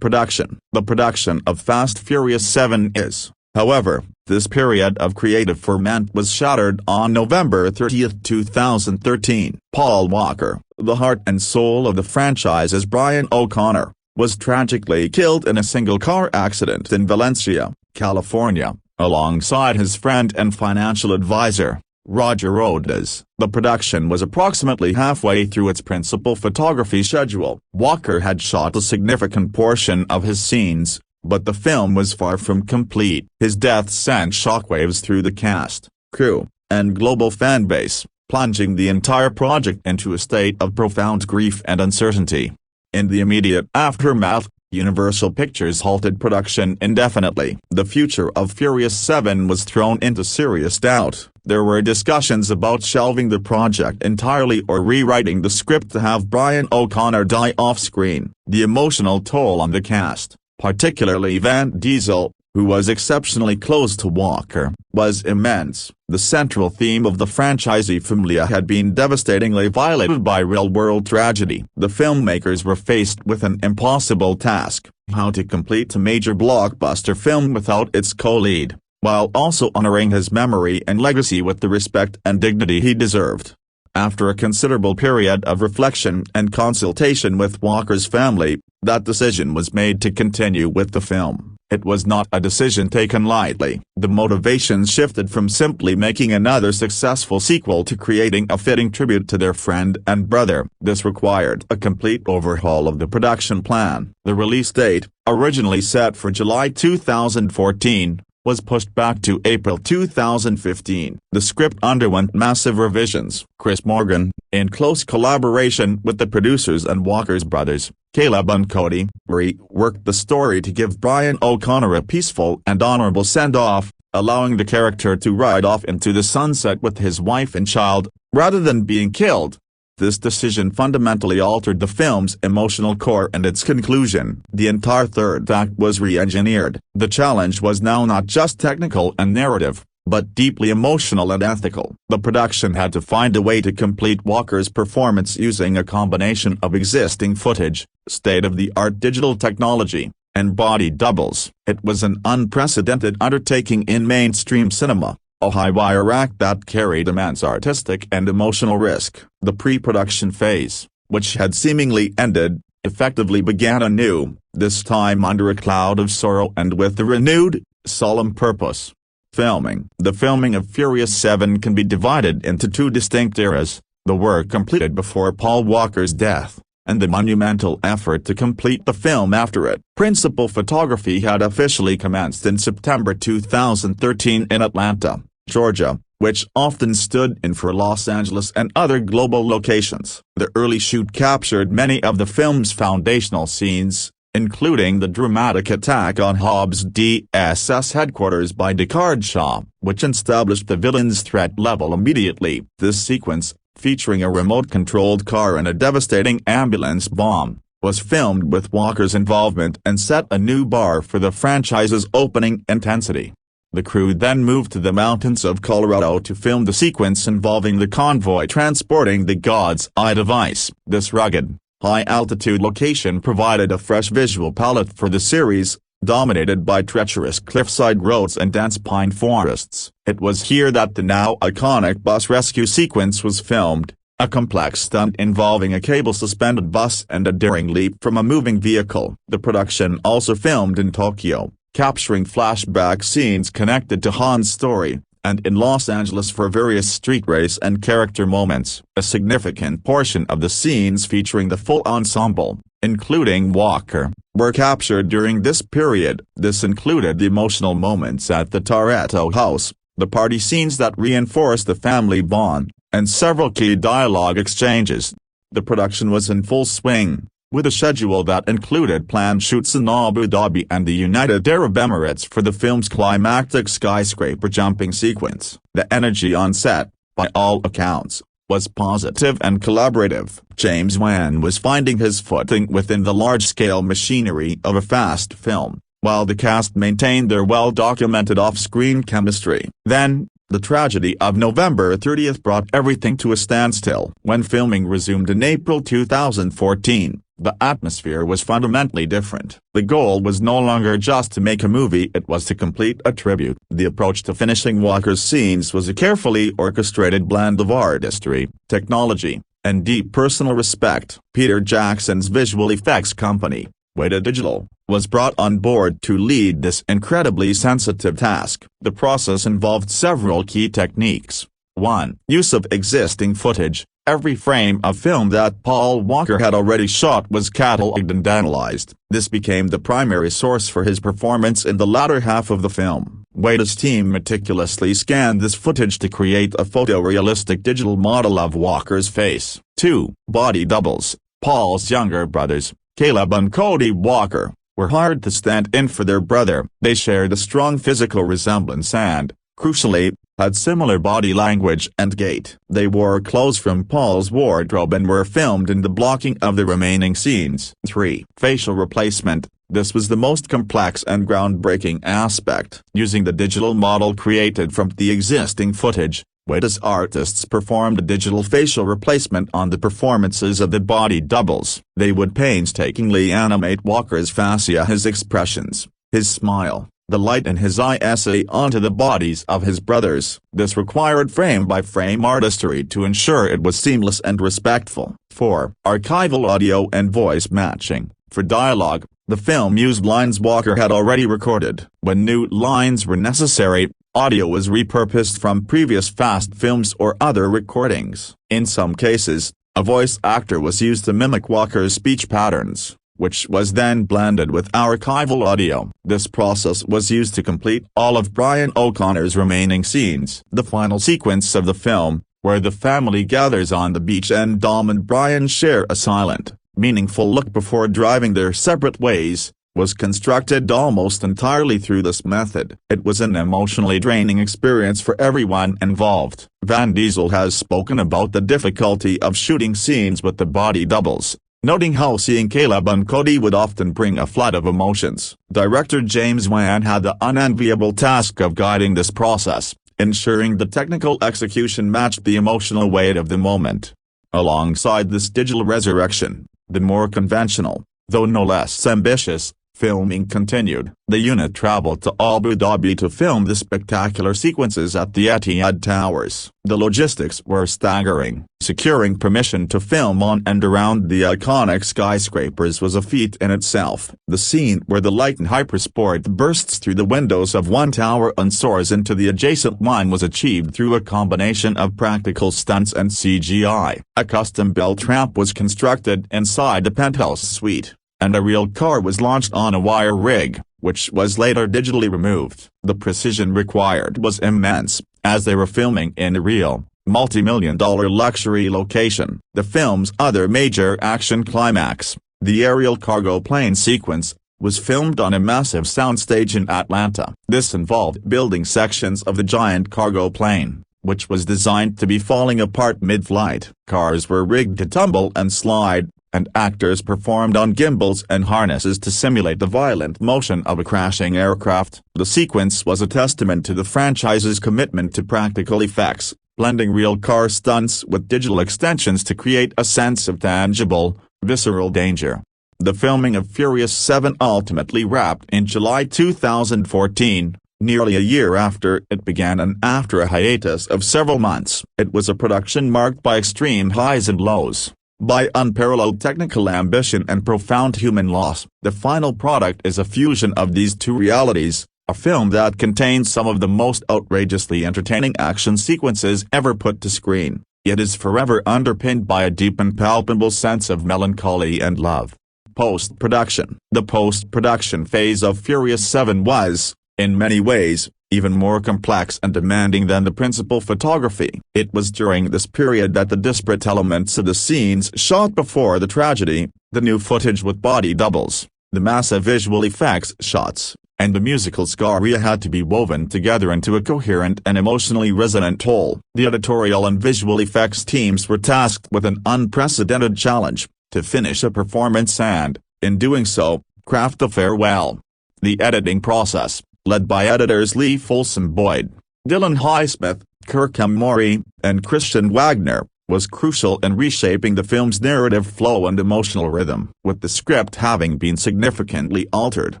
Speaker 5: Production. The production of Fast Furious 7 is, however, this period of creative ferment was shattered on November 30, 2013. Paul Walker, the heart and soul of the franchise's Brian O'Connor, was tragically killed in a single-car accident in Valencia, California, alongside his friend and financial advisor, Roger Rodas. The production was approximately halfway through its principal photography schedule. Walker had shot a significant portion of his scenes, but the film was far from complete. His death sent shockwaves through the cast, crew, and global fanbase, plunging the entire project into a state of profound grief and uncertainty. In the immediate aftermath, Universal Pictures halted production indefinitely. The future of Furious 7 was thrown into serious doubt. There were discussions about shelving the project entirely or rewriting the script to have Brian O'Connor die off-screen. The emotional toll on the cast, particularly Vin Diesel, who was exceptionally close to Walker, was immense. The central theme of the franchisee familia had been devastatingly violated by real-world tragedy. The filmmakers were faced with an impossible task: how to complete a major blockbuster film without its co-lead, while also honoring his memory and legacy with the respect and dignity he deserved. After a considerable period of reflection and consultation with Walker's family, that decision was made to continue with the film. It was not a decision taken lightly. The motivations shifted from simply making another successful sequel to creating a fitting tribute to their friend and brother. This required a complete overhaul of the production plan. The release date, originally set for July 2014, was pushed back to April 2015. The script underwent massive revisions. Chris Morgan, in close collaboration with the producers and Walker's brothers, Caleb and Cody, reworked the story to give Brian O'Connor a peaceful and honorable send-off, allowing the character to ride off into the sunset with his wife and child, rather than being killed. This decision fundamentally altered the film's emotional core and its conclusion. The entire third act was re-engineered. The challenge was now not just technical and narrative, but deeply emotional and ethical. The production had to find a way to complete Walker's performance using a combination of existing footage, state-of-the-art digital technology, and body doubles. It was an unprecedented undertaking in mainstream cinema, a high-wire act that carried immense artistic and emotional risk. The pre-production phase, which had seemingly ended, effectively began anew, this time under a cloud of sorrow and with a renewed, solemn purpose. Filming. The filming of Furious 7 can be divided into two distinct eras: the work completed before Paul Walker's death, and the monumental effort to complete the film after it. Principal photography had officially commenced in September 2013 in Atlanta, Georgia, which often stood in for Los Angeles and other global locations. The early shoot captured many of the film's foundational scenes, including the dramatic attack on Hobbs' DSS headquarters by Deckard Shaw, which established the villain's threat level immediately. This sequence, featuring a remote-controlled car and a devastating ambulance bomb, was filmed with Walker's involvement and set a new bar for the franchise's opening intensity. The crew then moved to the mountains of Colorado to film the sequence involving the convoy transporting the God's Eye device. This rugged, high-altitude location provided a fresh visual palette for the series, dominated by treacherous cliffside roads and dense pine forests. It was here that the now iconic bus rescue sequence was filmed, a complex stunt involving a cable-suspended bus and a daring leap from a moving vehicle. The production also filmed in Tokyo, capturing flashback scenes connected to Han's story, and in Los Angeles for various street race and character moments. A significant portion of the scenes featuring the full ensemble, including Walker, were captured during this period. This included the emotional moments at the Toretto house, the party scenes that reinforced the family bond, and several key dialogue exchanges. The production was in full swing, with a schedule that included planned shoots in Abu Dhabi and the United Arab Emirates for the film's climactic skyscraper jumping sequence. The energy on set, by all accounts, was positive and collaborative. James Wan was finding his footing within the large-scale machinery of a fast film, while the cast maintained their well-documented off-screen chemistry. Then, the tragedy of November 30th brought everything to a standstill. When filming resumed in April 2014, the atmosphere was fundamentally different. The goal was no longer just to make a movie, it was to complete a tribute. The approach to finishing Walker's scenes was a carefully orchestrated blend of artistry, technology, and deep personal respect. Peter Jackson's visual effects company, Weta Digital, was brought on board to lead this incredibly sensitive task. The process involved several key techniques. 1. Use of existing footage. Every frame of film that Paul Walker had already shot was catalogued and analyzed. This became the primary source for his performance in the latter half of the film. Weta's team meticulously scanned this footage to create a photorealistic digital model of Walker's face. 2. Body doubles. Paul's younger brothers, Caleb and Cody Walker, were hired to stand in for their brother. They shared a strong physical resemblance and, crucially, had similar body language and gait. They wore clothes from Paul's wardrobe and were filmed in the blocking of the remaining scenes. 3. Facial replacement. This was the most complex and groundbreaking aspect. Using the digital model created from the existing footage, Weta's artists performed a digital facial replacement on the performances of the body doubles. They would painstakingly animate Walker's fascia, his expressions, his smile, the light in his eyes onto the bodies of his brothers. This required frame-by-frame artistry to ensure it was seamless and respectful. 4. Archival audio and voice matching. For dialogue, the film used lines Walker had already recorded. When new lines were necessary, audio was repurposed from previous fast films or other recordings. In some cases, a voice actor was used to mimic Walker's speech patterns, which was then blended with archival audio. This process was used to complete all of Brian O'Connor's remaining scenes. The final sequence of the film, where the family gathers on the beach and Dom and Brian share a silent, meaningful look before driving their separate ways, was constructed almost entirely through this method. It was an emotionally draining experience for everyone involved. Van Diesel has spoken about the difficulty of shooting scenes with the body doubles, noting how seeing Caleb and Cody would often bring a flood of emotions. Director James Wan had the unenviable task of guiding this process, ensuring the technical execution matched the emotional weight of the moment. Alongside this digital resurrection, the more conventional, though no less ambitious, filming continued. The unit traveled to Abu Dhabi to film the spectacular sequences at the Etihad Towers. The logistics were staggering. Securing permission to film on and around the iconic skyscrapers was a feat in itself. The scene where the light in hypersport bursts through the windows of one tower and soars into the adjacent one was achieved through a combination of practical stunts and CGI. A custom-built ramp was constructed inside the penthouse suite, and a real car was launched on a wire rig, which was later digitally removed. The precision required was immense, as they were filming in a real, multi-million-dollar luxury location. The film's other major action climax, the aerial cargo plane sequence, was filmed on a massive soundstage in Atlanta. This involved building sections of the giant cargo plane, which was designed to be falling apart mid-flight. Cars were rigged to tumble and slide, and actors performed on gimbals and harnesses to simulate the violent motion of a crashing aircraft. The sequence was a testament to the franchise's commitment to practical effects, blending real car stunts with digital extensions to create a sense of tangible, visceral danger. The filming of Furious 7 ultimately wrapped in July 2014, nearly a year after it began and after a hiatus of several months. It was a production marked by extreme highs and lows, by unparalleled technical ambition and profound human loss. The final product is a fusion of these two realities, a film that contains some of the most outrageously entertaining action sequences ever put to screen, yet is forever underpinned by a deep and palpable sense of melancholy and love. Post-production. The post-production phase of Furious 7 was, in many ways, even more complex and demanding than the principal photography. It was during this period that the disparate elements of the scenes shot before the tragedy, the new footage with body doubles, the massive visual effects shots, and the musical score had to be woven together into a coherent and emotionally resonant whole. The editorial and visual effects teams were tasked with an unprecedented challenge, to finish a performance and, in doing so, craft a farewell. The editing process, led by editors Lee Folsom Boyd, Dylan Highsmith, Kirk M. Morey, and Christian Wagner, was crucial in reshaping the film's narrative flow and emotional rhythm. With the script having been significantly altered,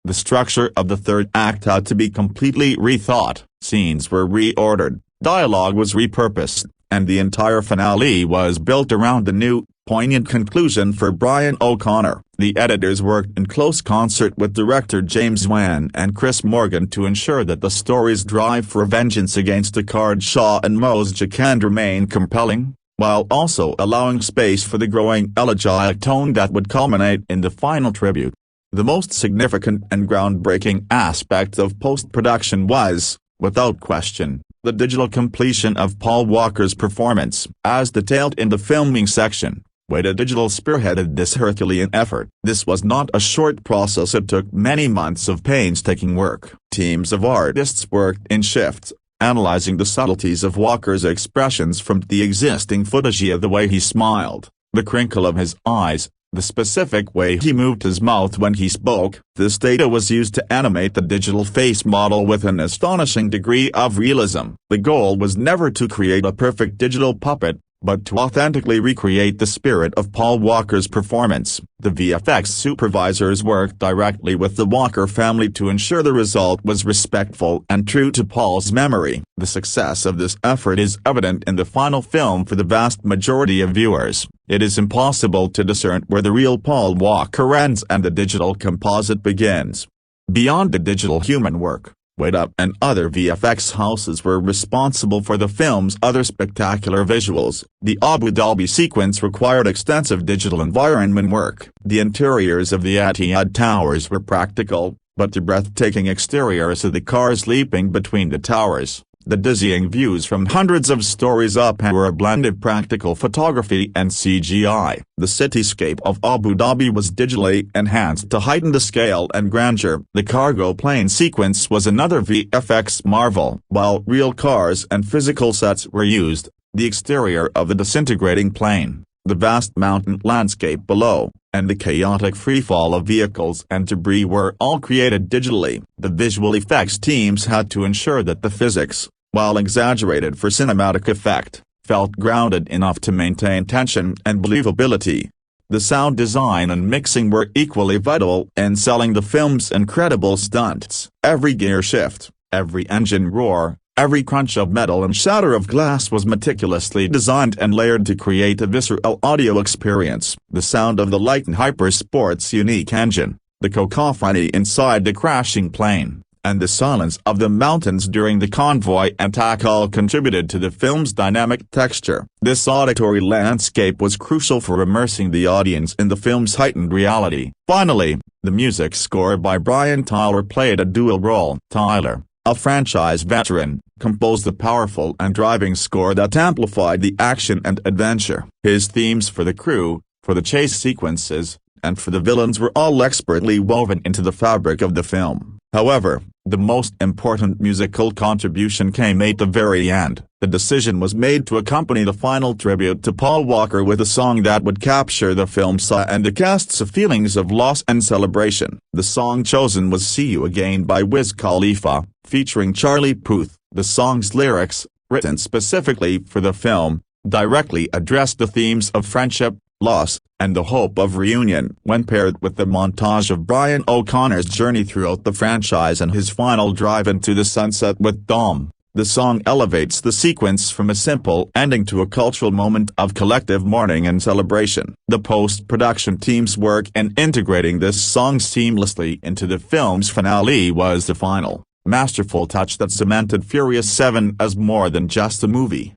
Speaker 5: the structure of the third act had to be completely rethought, scenes were reordered, dialogue was repurposed, and the entire finale was built around the new, poignant conclusion for Brian O'Connor. The editors worked in close concert with director James Wan and Chris Morgan to ensure that the story's drive for vengeance against Deckard Shaw and Mose Jakand remain compelling, while also allowing space for the growing elegiac tone that would culminate in the final tribute. The most significant and groundbreaking aspect of post-production was, without question, the digital completion of Paul Walker's performance. As detailed in the filming section, Weta Digital spearheaded this Herculean effort. This was not a short process, it took many months of painstaking work. Teams of artists worked in shifts, analyzing the subtleties of Walker's expressions from the existing footage, the way he smiled, the crinkle of his eyes, the specific way he moved his mouth when he spoke. This data was used to animate the digital face model with an astonishing degree of realism. The goal was never to create a perfect digital puppet, but to authentically recreate the spirit of Paul Walker's performance. The VFX supervisors worked directly with the Walker family to ensure the result was respectful and true to Paul's memory. The success of this effort is evident in the final film. For the vast majority of viewers, it is impossible to discern where the real Paul Walker ends and the digital composite begins. Beyond the digital human work, Weta and other VFX houses were responsible for the film's other spectacular visuals. The Abu Dhabi sequence required extensive digital environment work. The interiors of the Etihad Towers were practical, but the breathtaking exteriors of the cars leaping between the towers, the dizzying views from hundreds of stories up, were a blend of practical photography and CGI. The cityscape of Abu Dhabi was digitally enhanced to heighten the scale and grandeur. The cargo plane sequence was another VFX marvel. While real cars and physical sets were used, the exterior of the disintegrating plane, the vast mountain landscape below, and the chaotic freefall of vehicles and debris were all created digitally. The visual effects teams had to ensure that the physics, while exaggerated for cinematic effect, felt grounded enough to maintain tension and believability. The sound design and mixing were equally vital in selling the film's incredible stunts. Every gear shift, every engine roar, every crunch of metal and shatter of glass was meticulously designed and layered to create a visceral audio experience. The sound of the Lighton Hypersport's unique engine, the cacophony inside the crashing plane, and the silence of the mountains during the convoy attack all contributed to the film's dynamic texture. This auditory landscape was crucial for immersing the audience in the film's heightened reality. Finally, the music score by Brian Tyler played a dual role. Tyler, a franchise veteran, composed a powerful and driving score that amplified the action and adventure. His themes for the crew, for the chase sequences, and for the villains were all expertly woven into the fabric of the film. However, the most important musical contribution came at the very end. The decision was made to accompany the final tribute to Paul Walker with a song that would capture the film's and the cast's feelings of loss and celebration. The song chosen was See You Again by Wiz Khalifa, featuring Charlie Puth. The song's lyrics, written specifically for the film, directly addressed the themes of friendship, loss, and the hope of reunion. When paired with the montage of Brian O'Connor's journey throughout the franchise and his final drive into the sunset with Dom, the song elevates the sequence from a simple ending to a cultural moment of collective mourning and celebration. The post-production team's work in integrating this song seamlessly into the film's finale was the final, masterful touch that cemented Furious 7 as more than just a movie.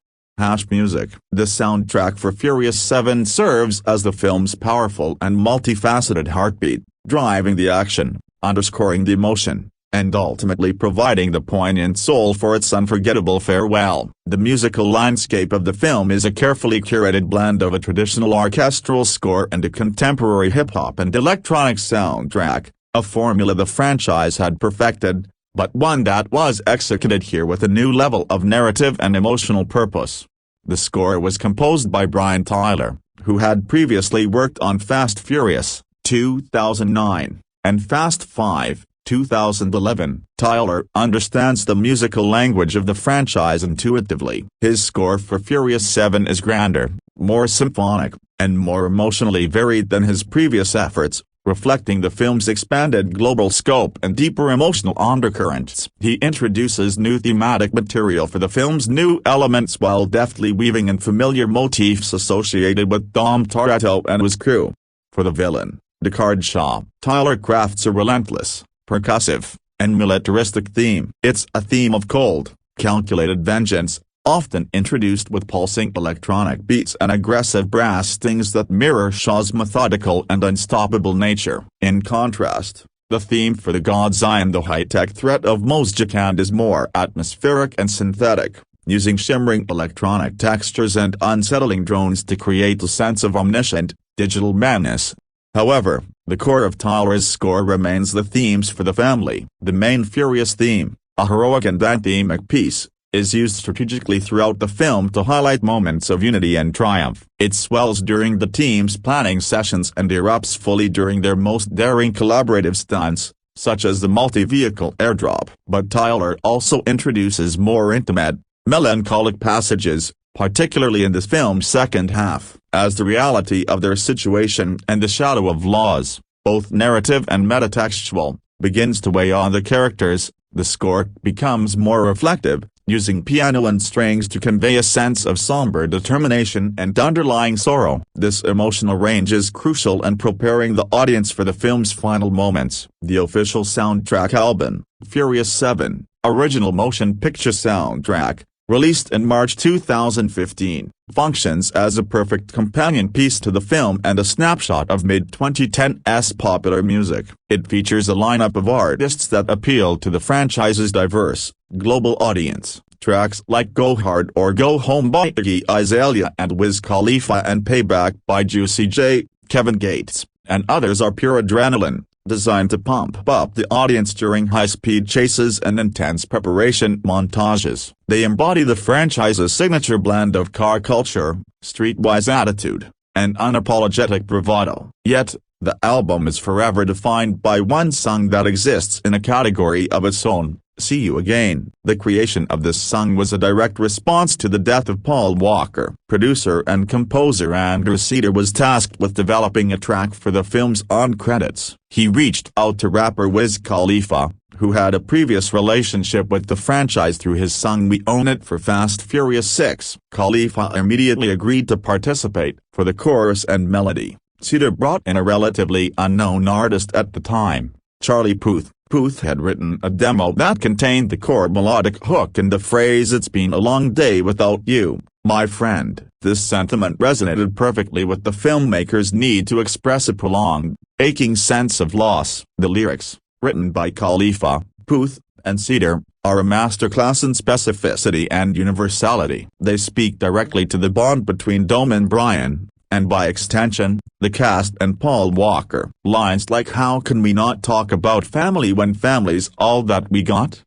Speaker 5: Music. The soundtrack for Furious 7 serves as the film's powerful and multifaceted heartbeat, driving the action, underscoring the emotion, and ultimately providing the poignant soul for its unforgettable farewell. The musical landscape of the film is a carefully curated blend of a traditional orchestral score and a contemporary hip-hop and electronic soundtrack, a formula the franchise had perfected, but one that was executed here with a new level of narrative and emotional purpose. The score was composed by Brian Tyler, who had previously worked on Fast Furious, 2009, and Fast 5, 2011. Tyler understands the musical language of the franchise intuitively. His score for Furious 7 is grander, more symphonic, and more emotionally varied than his previous efforts, reflecting the film's expanded global scope and deeper emotional undercurrents. He introduces new thematic material for the film's new elements while deftly weaving in familiar motifs associated with Dom Toretto and his crew. For the villain, Deckard Shaw, Tyler crafts a relentless, percussive, and militaristic theme. It's a theme of cold, calculated vengeance, often introduced with pulsing electronic beats and aggressive brass stings that mirror Shaw's methodical and unstoppable nature. In contrast, the theme for the God's Eye and the high-tech threat of Mosjikand is more atmospheric and synthetic, using shimmering electronic textures and unsettling drones to create a sense of omniscient, digital madness. However, the core of Tyler's score remains the themes for the family. The main Furious theme, a heroic and anthemic piece, is used strategically throughout the film to highlight moments of unity and triumph. It swells during the team's planning sessions and erupts fully during their most daring collaborative stunts, such as the multi-vehicle airdrop. But Tyler also introduces more intimate, melancholic passages, particularly in the film's second half, as the reality of their situation and the shadow of laws, both narrative and metatextual, begins to weigh on the characters. The score becomes more reflective, using piano and strings to convey a sense of somber determination and underlying sorrow. This emotional range is crucial in preparing the audience for the film's final moments. The official soundtrack album, Furious 7, Original Motion Picture Soundtrack, released in March 2015, functions as a perfect companion piece to the film and a snapshot of mid-2010s popular music. It features a lineup of artists that appeal to the franchise's diverse, global audience. Tracks like Go Hard or Go Home by Iggy Azalea and Wiz Khalifa and Payback by Juicy J, Kevin Gates, and others are pure adrenaline, designed to pump up the audience during high-speed chases and intense preparation montages. They embody the franchise's signature blend of car culture, streetwise attitude, and unapologetic bravado. Yet, the album is forever defined by one song that exists in a category of its own, See You Again. The creation of this song was a direct response to the death of Paul Walker. Producer and composer Andrew Cedar was tasked with developing a track for the film's on-credits. He reached out to rapper Wiz Khalifa, who had a previous relationship with the franchise through his song We Own It for Fast Furious 6. Khalifa immediately agreed to participate. For the chorus and melody, Cedar brought in a relatively unknown artist at the time, Charlie Puth. Puth had written a demo that contained the core melodic hook and the phrase "It's been a long day without you, my friend." This sentiment resonated perfectly with the filmmaker's need to express a prolonged, aching sense of loss. The lyrics, written by Khalifa, Puth, and Cedar, are a masterclass in specificity and universality. They speak directly to the bond between Dom and Brian, and by extension, the cast and Paul Walker. Lines like "How can we not talk about family when family's all that we got?"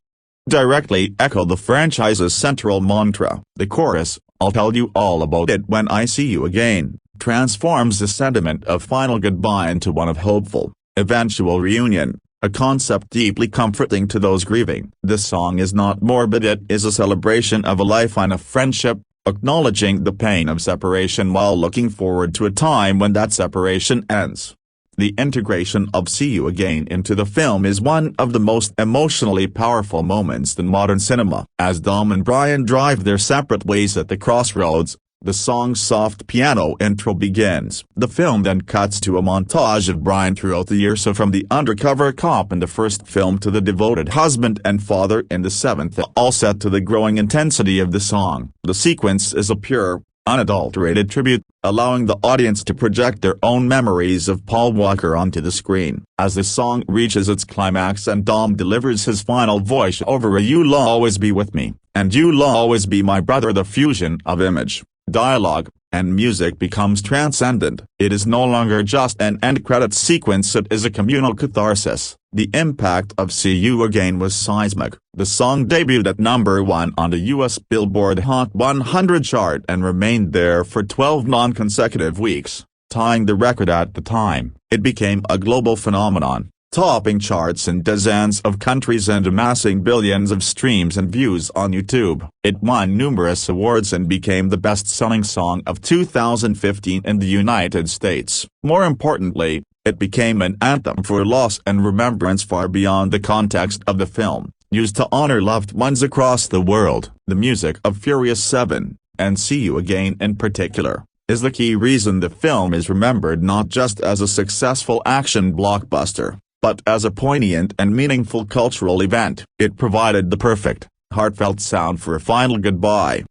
Speaker 5: directly echo the franchise's central mantra. The chorus, "I'll tell you all about it when I see you again," transforms the sentiment of final goodbye into one of hopeful, eventual reunion, a concept deeply comforting to those grieving. The song is not morbid, it is a celebration of a life and a friendship, acknowledging the pain of separation while looking forward to a time when that separation ends. The integration of See You Again into the film is one of the most emotionally powerful moments in modern cinema. As Dom and Brian drive their separate ways at the crossroads, the song's soft piano intro begins. The film then cuts to a montage of Brian throughout the years, so from the undercover cop in the first film to the devoted husband and father in the seventh, all set to the growing intensity of the song. The sequence is a pure, unadulterated tribute, allowing the audience to project their own memories of Paul Walker onto the screen. As the song reaches its climax and Dom delivers his final voice over a "You'll always be with me," and "You'll always be my brother," the fusion of image, dialogue, and music becomes transcendent. It is no longer just an end-credits sequence, it is a communal catharsis. The impact of See You Again was seismic. The song debuted at #1 on the US Billboard Hot 100 chart and remained there for 12 non-consecutive weeks, tying the record at the time. It became a global phenomenon, topping charts in dozens of countries and amassing billions of streams and views on YouTube. It won numerous awards and became the best-selling song of 2015 in the United States. More importantly, it became an anthem for loss and remembrance far beyond the context of the film, used to honor loved ones across the world. The music of Furious 7, and See You Again in particular, is the key reason the film is remembered not just as a successful action blockbuster, but as a poignant and meaningful cultural event. It provided the perfect, heartfelt sound for a final goodbye.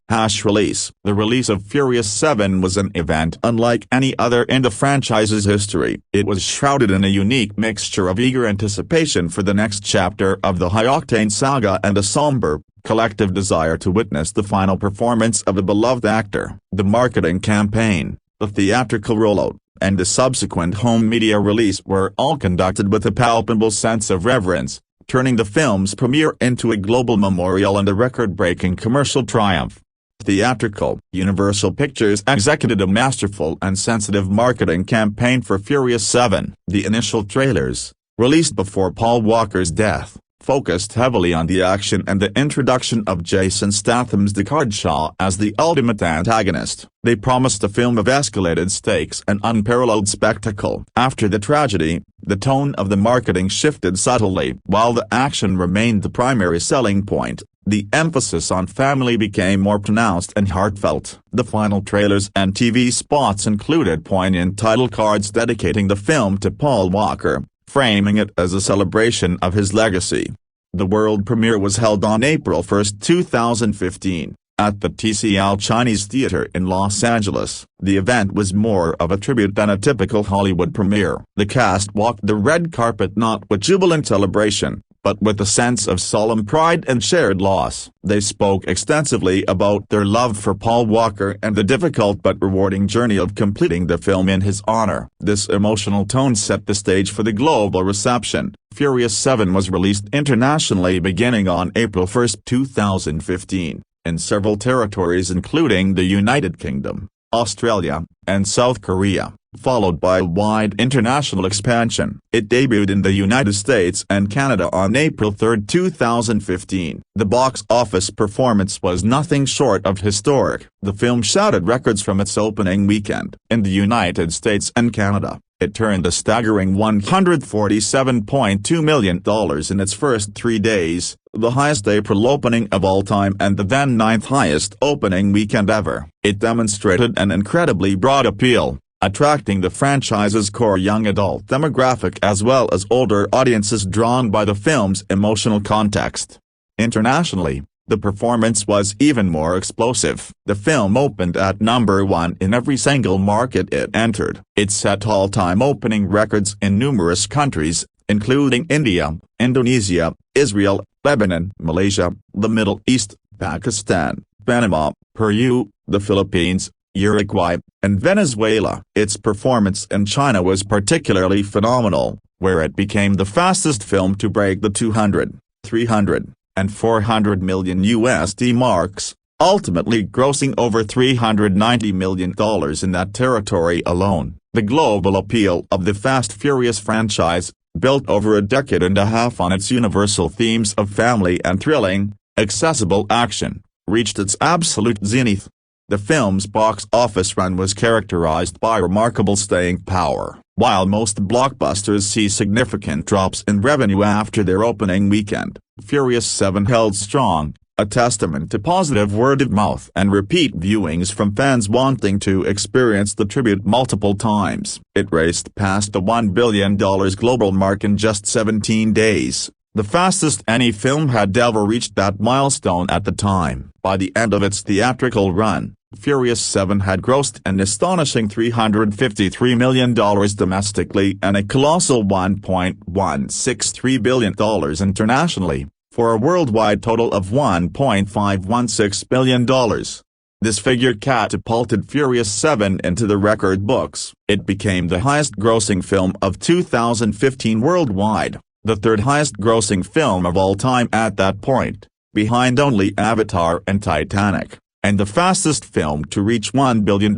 Speaker 5: Release. The release of Furious 7 was an event unlike any other in the franchise's history. It was shrouded in a unique mixture of eager anticipation for the next chapter of the high-octane saga and a somber, collective desire to witness the final performance of a beloved actor. The marketing campaign, the theatrical rollout, and the subsequent home media release were all conducted with a palpable sense of reverence, turning the film's premiere into a global memorial and a record-breaking commercial triumph. Theatrical. Universal Pictures executed a masterful and sensitive marketing campaign for Furious 7. The initial trailers, released before Paul Walker's death, focused heavily on the action and the introduction of Jason Statham's Deckard Shaw as the ultimate antagonist. They promised a film of escalated stakes and unparalleled spectacle. After the tragedy, the tone of the marketing shifted subtly. While the action remained the primary selling point, the emphasis on family became more pronounced and heartfelt. The final trailers and TV spots included poignant title cards dedicating the film to Paul Walker, framing it as a celebration of his legacy. The world premiere was held on April 1, 2015, at the TCL Chinese Theater in Los Angeles. The event was more of a tribute than a typical Hollywood premiere. The cast walked the red carpet not with jubilant celebration, but with a sense of solemn pride and shared loss. They spoke extensively about their love for Paul Walker and the difficult but rewarding journey of completing the film in his honor. This emotional tone set the stage for the global reception. Furious 7 was released internationally beginning on April 1, 2015, in several territories including the United Kingdom, Australia, and South Korea, followed by a wide international expansion. It debuted in the United States and Canada on April 3, 2015. The box office performance was nothing short of historic. The film shattered records from its opening weekend. In the United States and Canada, it turned a staggering $147.2 million in its first 3 days, the highest April opening of all time and the then 9th highest opening weekend ever. It demonstrated an incredibly broad appeal, attracting the franchise's core young adult demographic as well as older audiences drawn by the film's emotional context. Internationally, the performance was even more explosive. The film opened at #1 in every single market it entered. It set all-time opening records in numerous countries, including India, Indonesia, Israel, Lebanon, Malaysia, the Middle East, Pakistan, Panama, Peru, the Philippines, Uruguay, and Venezuela. Its performance in China was particularly phenomenal, where it became the fastest film to break the 200, 300, and 400 million USD marks, ultimately grossing over $390 million in that territory alone. The global appeal of the Fast Furious franchise, built over a decade and a half on its universal themes of family and thrilling, accessible action, reached its absolute zenith. The film's box office run was characterized by remarkable staying power. While most blockbusters see significant drops in revenue after their opening weekend, Furious 7 held strong, a testament to positive word-of-mouth and repeat viewings from fans wanting to experience the tribute multiple times. It raced past the $1 billion global mark in just 17 days, the fastest any film had ever reached that milestone at the time. By the end of its theatrical run, Furious 7 had grossed an astonishing $353 million domestically and a colossal $1.163 billion internationally, for a worldwide total of $1.516 billion. This figure catapulted Furious 7 into the record books. It became the highest-grossing film of 2015 worldwide, the third highest-grossing film of all time at that point, behind only Avatar and Titanic, and the fastest film to reach $1 billion.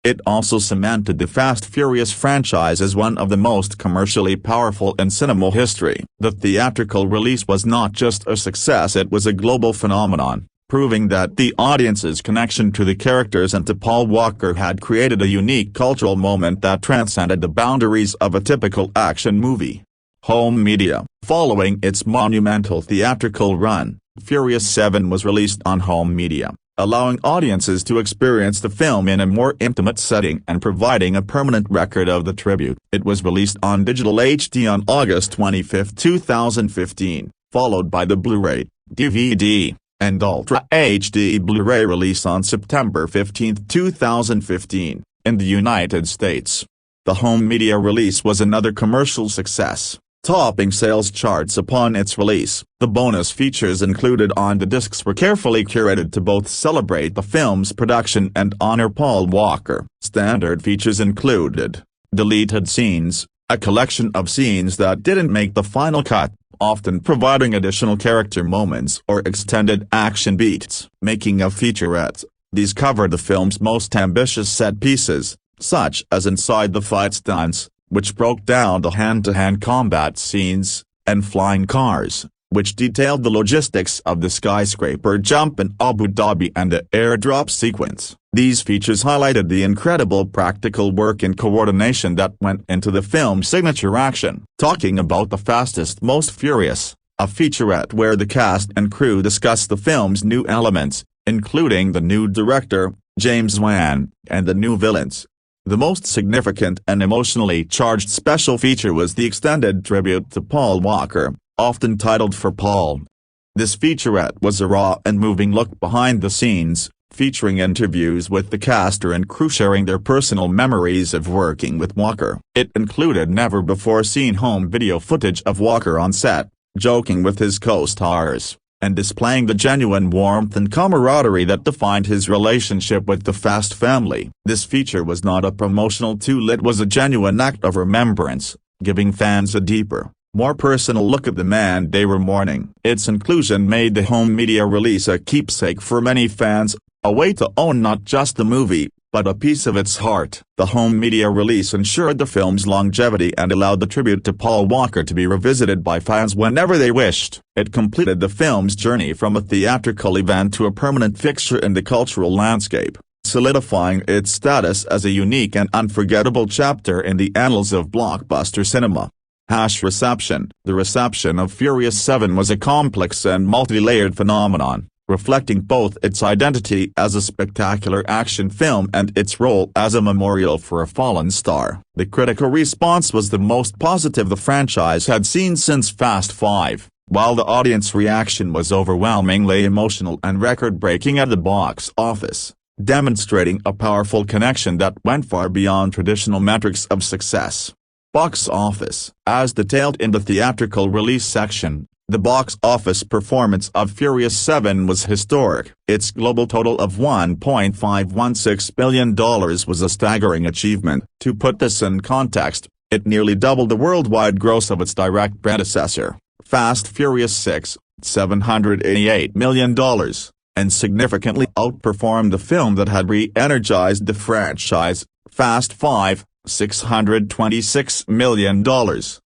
Speaker 5: It also cemented the Fast Furious franchise as one of the most commercially powerful in cinema history. The theatrical release was not just a success, it was a global phenomenon, proving that the audience's connection to the characters and to Paul Walker had created a unique cultural moment that transcended the boundaries of a typical action movie. Home media. Following its monumental theatrical run, Furious 7 was released on home media, allowing audiences to experience the film in a more intimate setting and providing a permanent record of the tribute. It was released on digital HD on August 25, 2015, followed by the Blu-ray, DVD, and Ultra HD Blu-ray release on September 15, 2015, in the United States. The home media release was another commercial success, topping sales charts upon its release. The bonus features included on the discs were carefully curated to both celebrate the film's production and honor Paul Walker. Standard features included deleted scenes, a collection of scenes that didn't make the final cut, often providing additional character moments or extended action beats. Making of featurettes. These covered the film's most ambitious set pieces, such as Inside the Fight stunts, which broke down the hand-to-hand combat scenes, and Flying Cars, which detailed the logistics of the skyscraper jump in Abu Dhabi and the airdrop sequence. These features highlighted the incredible practical work and coordination that went into the film's signature action. Talking about The Fastest Most Furious, a featurette where the cast and crew discuss the film's new elements, including the new director, James Wan, and the new villains. The most significant and emotionally charged special feature was the extended tribute to Paul Walker, often titled For Paul. This featurette was a raw and moving look behind the scenes, featuring interviews with the cast and crew sharing their personal memories of working with Walker. It included never-before-seen home video footage of Walker on set, joking with his co-stars, and displaying the genuine warmth and camaraderie that defined his relationship with the Fast family. This feature was not a promotional tool, it was a genuine act of remembrance, giving fans a deeper, more personal look at the man they were mourning. Its inclusion made the home media release a keepsake for many fans, a way to own not just the movie, but a piece of its heart. The home media release ensured the film's longevity and allowed the tribute to Paul Walker to be revisited by fans whenever they wished. It completed the film's journey from a theatrical event to a permanent fixture in the cultural landscape, solidifying its status as a unique and unforgettable chapter in the annals of blockbuster cinema. Reception. The reception of Furious 7 was a complex and multi-layered phenomenon, reflecting both its identity as a spectacular action film and its role as a memorial for a fallen star. The critical response was the most positive the franchise had seen since Fast 5, while the audience reaction was overwhelmingly emotional and record-breaking at the box office, demonstrating a powerful connection that went far beyond traditional metrics of success. Box office. As detailed in the theatrical release section, the box office performance of Furious 7 was historic. Its global total of $1.516 billion was a staggering achievement. To put this in context, it nearly doubled the worldwide gross of its direct predecessor, Fast Furious 6, $788 million, and significantly outperformed the film that had re-energized the franchise, Fast 5, $626 million.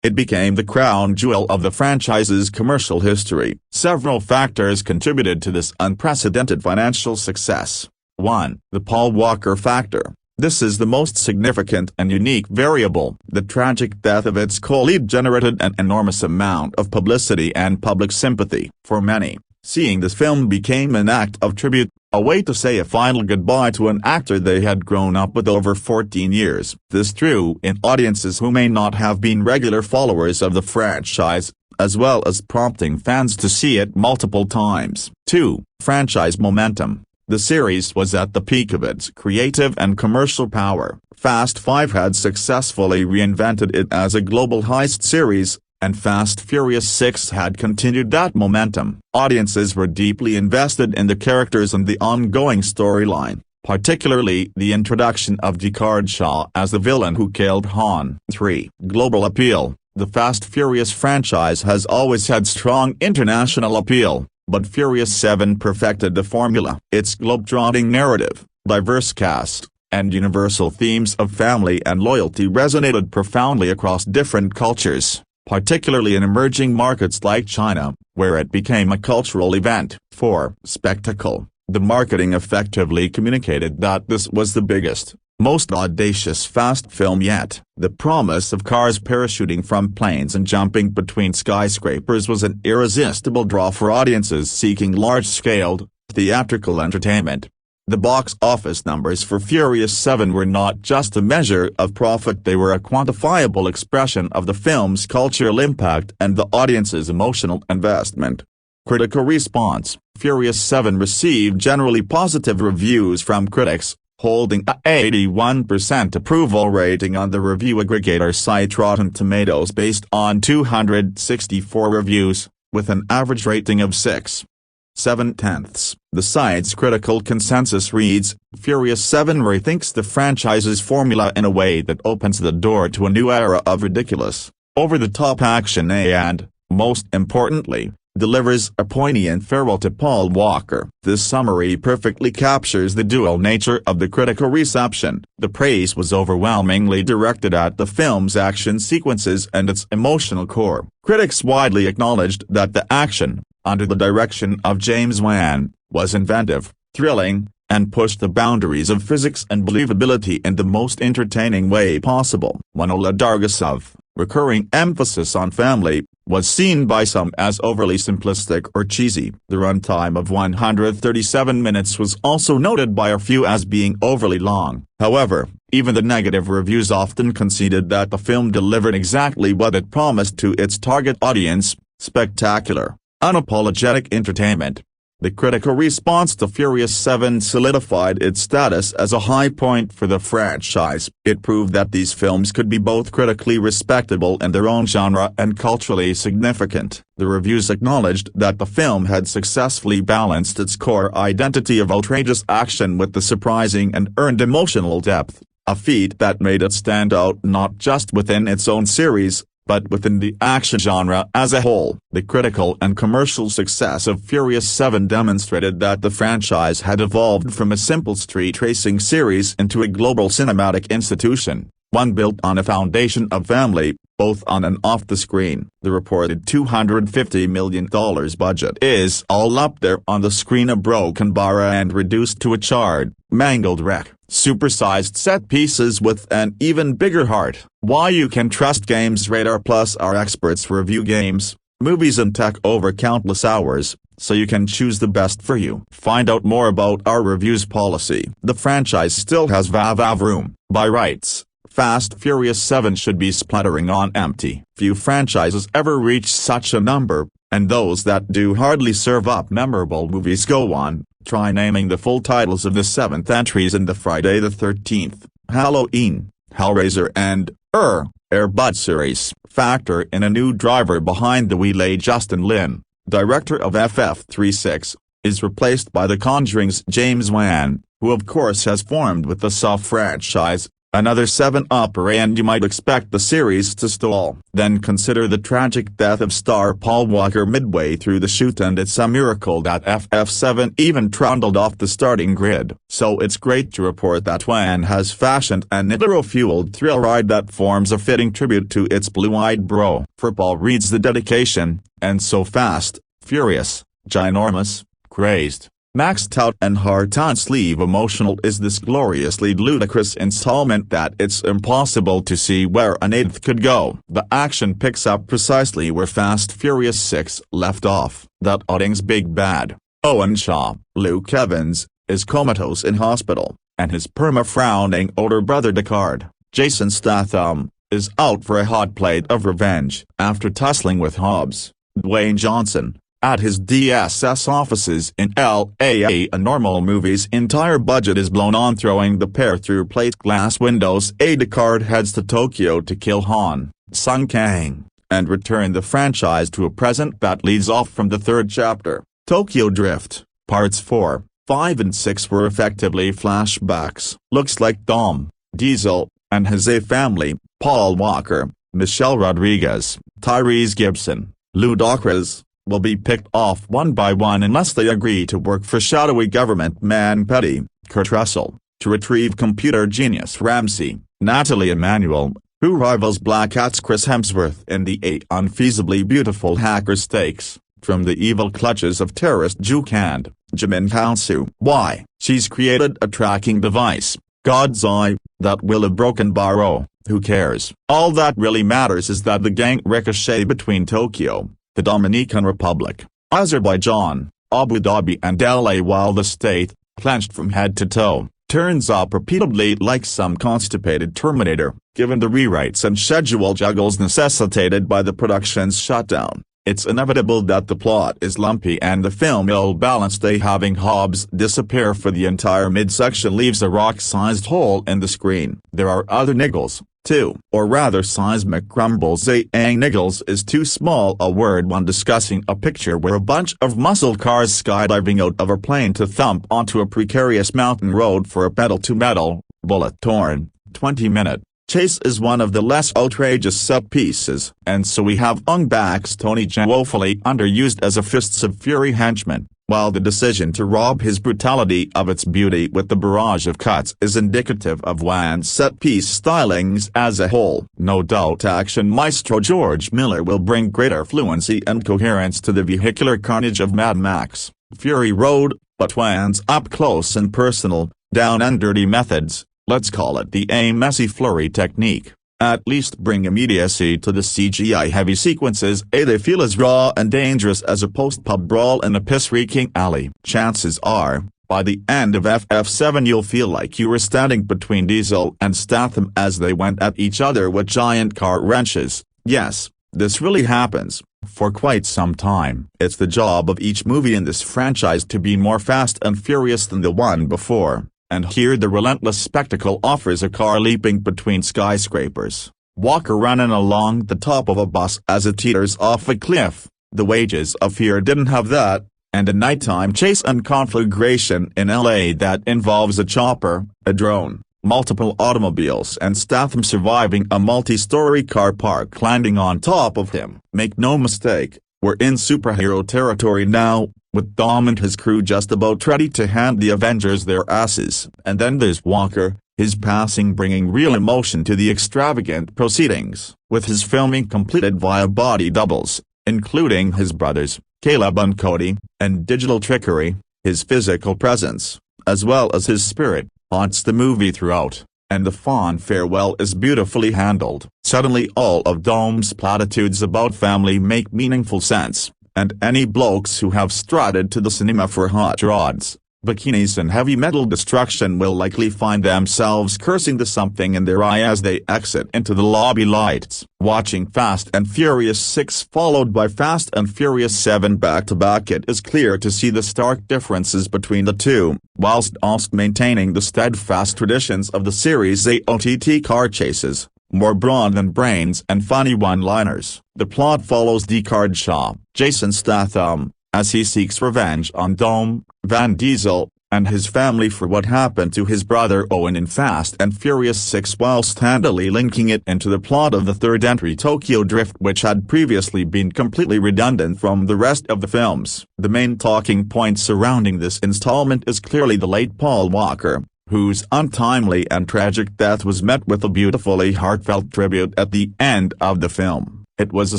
Speaker 5: It became the crown jewel of the franchise's commercial history. Several factors contributed to this unprecedented financial success. 1. The Paul Walker factor. This is the most significant and unique variable. The tragic death of its co-lead generated an enormous amount of publicity and public sympathy. For many, seeing this film became an act of tribute, a way to say a final goodbye to an actor they had grown up with over 14 years. This drew in audiences who may not have been regular followers of the franchise, as well as prompting fans to see it multiple times. 2. Franchise momentum. The series was at the peak of its creative and commercial power. Fast 5 had successfully reinvented it as a global heist series, and Fast Furious 6 had continued that momentum. Audiences were deeply invested in the characters and the ongoing storyline, particularly the introduction of Deckard Shaw as the villain who killed Han. 3. Global appeal. The Fast Furious franchise has always had strong international appeal, but Furious 7 perfected the formula. Its globe-trotting narrative, diverse cast, and universal themes of family and loyalty resonated profoundly across different cultures, particularly in emerging markets like China, where it became a cultural event. 4. Spectacle. The marketing effectively communicated that this was the biggest, most audacious Fast film yet. The promise of cars parachuting from planes and jumping between skyscrapers was an irresistible draw for audiences seeking large-scale, theatrical entertainment. The box office numbers for Furious 7 were not just a measure of profit, they were a quantifiable expression of the film's cultural impact and the audience's emotional investment. Critical response. Furious 7 received generally positive reviews from critics, holding a 81% approval rating on the review aggregator site Rotten Tomatoes based on 264 reviews, with an average rating of 6.7. The site's critical consensus reads, Furious 7 rethinks the franchise's formula in a way that opens the door to a new era of ridiculous, over-the-top action and, most importantly, delivers a poignant farewell to Paul Walker. This summary perfectly captures the dual nature of the critical reception. The praise was overwhelmingly directed at the film's action sequences and its emotional core. Critics widely acknowledged that the action, under the direction of James Wan, was inventive, thrilling, and pushed the boundaries of physics and believability in the most entertaining way possible. Manohla Dargasov, recurring emphasis on family, was seen by some as overly simplistic or cheesy. The runtime of 137 minutes was also noted by a few as being overly long. However, even the negative reviews often conceded that the film delivered exactly what it promised to its target audience: spectacular, unapologetic entertainment. The critical response to Furious 7 solidified its status as a high point for the franchise. It proved that these films could be both critically respectable in their own genre and culturally significant. The reviews acknowledged that the film had successfully balanced its core identity of outrageous action with the surprising and earned emotional depth, a feat that made it stand out not just within its own series, but within the action genre as a whole. The critical and commercial success of Furious 7 demonstrated that the franchise had evolved from a simple street racing series into a global cinematic institution, one built on a foundation of family, both on and off the screen. The reported $250 million budget is all up there on the screen: a broken bar and reduced to a charred, mangled wreck, supersized set pieces with an even bigger heart. Why you can trust Games Radar Plus. Our experts review games, movies and tech over countless hours, so you can choose the best for you. Find out more about our reviews policy. The franchise still has room. By rights, Fast Furious 7 should be splattering on empty. Few franchises ever reach such a number, and those that do hardly serve up memorable movies. Go on, try naming the full titles of the 7th entries in the Friday the 13th, Halloween, Hellraiser and Air Bud series. Factor in a new driver behind the wheel. Justin Lin, director of FF36, is replaced by The Conjuring's James Wan, who of course has formed with the Saw franchise. Another 7 opera, and you might expect the series to stall. Then consider the tragic death of star Paul Walker midway through the shoot, and it's a miracle that FF7 even trundled off the starting grid. So it's great to report that Wan has fashioned an nitro-fueled thrill ride that forms a fitting tribute to its blue-eyed bro. For Paul reads the dedication, and so fast, furious, ginormous, crazed, maxed out and heart-on-sleeve emotional is this gloriously ludicrous installment that it's impossible to see where an 8th could go. The action picks up precisely where Fast Furious 6 left off. That outing's big bad, Owen Shaw, Luke Evans, is comatose in hospital, and his perma-frowning older brother Deckard, Jason Statham, is out for a hot plate of revenge. After tussling with Hobbs, Dwayne Johnson, at his DSS offices in LA, a normal movie's entire budget is blown on throwing the pair through plate glass windows. Deckard heads to Tokyo to kill Han, Sung Kang, and return the franchise to a present that leads off from the third chapter. Tokyo Drift, Parts 4, 5 and 6 were effectively flashbacks. Looks like Dom, Diesel, and his family, Paul Walker, Michelle Rodriguez, Tyrese Gibson, Ludacris, will be picked off one by one unless they agree to work for shadowy government man Petty, Kurt Russell, to retrieve computer genius Ramsey, Natalie Emanuel, who rivals Black Cat's Chris Hemsworth in the unfeasibly beautiful hacker stakes, from the evil clutches of terrorist Juke and Jimin Hansu. Why? She's created a tracking device, God's Eye, that will have broken Barrow. Who cares? All that really matters is that the gang ricochet between Tokyo, the Dominican Republic, Azerbaijan, Abu Dhabi and LA while the state, clenched from head to toe, turns up repeatedly like some constipated Terminator, given the rewrites and schedule juggles necessitated by the production's shutdown. It's inevitable that the plot is lumpy and the film ill-balanced, having Hobbs disappear for the entire midsection leaves a rock-sized hole in the screen. There are other niggles, too, or rather seismic grumbles. Niggles is too small a word when discussing a picture where a bunch of muscle cars skydiving out of a plane to thump onto a precarious mountain road for a pedal-to-metal, bullet-torn, 20-minute chase is one of the less outrageous set pieces, and so we have Ong Bak's Tony Jaa woefully underused as a Fists of Fury henchman, while the decision to rob his brutality of its beauty with the barrage of cuts is indicative of Wan's set-piece stylings as a whole. No doubt action maestro George Miller will bring greater fluency and coherence to the vehicular carnage of Mad Max Fury Road, but Wan's up-close and personal, down-and-dirty methods, let's call it the messy flurry technique, at least bring immediacy to the CGI-heavy sequences. They feel as raw and dangerous as a post-pub brawl in a piss-reeking alley. Chances are, by the end of FF7 you'll feel like you were standing between Diesel and Statham as they went at each other with giant car wrenches. Yes, this really happens, for quite some time. It's the job of each movie in this franchise to be more fast and furious than the one before. And here the relentless spectacle offers a car leaping between skyscrapers, Walker running along the top of a bus as it teeters off a cliff. The Wages of Fear didn't have that, and a nighttime chase and conflagration in LA that involves a chopper, a drone, multiple automobiles and Statham surviving a multi-story car park landing on top of him. Make no mistake, we're in superhero territory now, with Dom and his crew just about ready to hand the Avengers their asses. And then there's Walker, his passing bringing real emotion to the extravagant proceedings, with his filming completed via body doubles, including his brothers, Caleb and Cody, and digital trickery. His physical presence, as well as his spirit, haunts the movie throughout, and the fond farewell is beautifully handled. Suddenly all of Dom's platitudes about family make meaningful sense. And any blokes who have strutted to the cinema for hot rods, bikinis and heavy metal destruction will likely find themselves cursing the something in their eye as they exit into the lobby lights. Watching Fast and Furious 6 followed by Fast and Furious 7 back-to-back, it is clear to see the stark differences between the two, whilst also maintaining the steadfast traditions of the series' OTT car chases, more brawn than brains and funny one-liners. The plot follows Deckard Shaw, Jason Statham, as he seeks revenge on Dom, Van Diesel, and his family for what happened to his brother Owen in Fast and Furious 6 whilst handily linking it into the plot of the third entry Tokyo Drift, which had previously been completely redundant from the rest of the films. The main talking point surrounding this installment is clearly the late Paul Walker, whose untimely and tragic death was met with a beautifully heartfelt tribute at the end of the film. It was a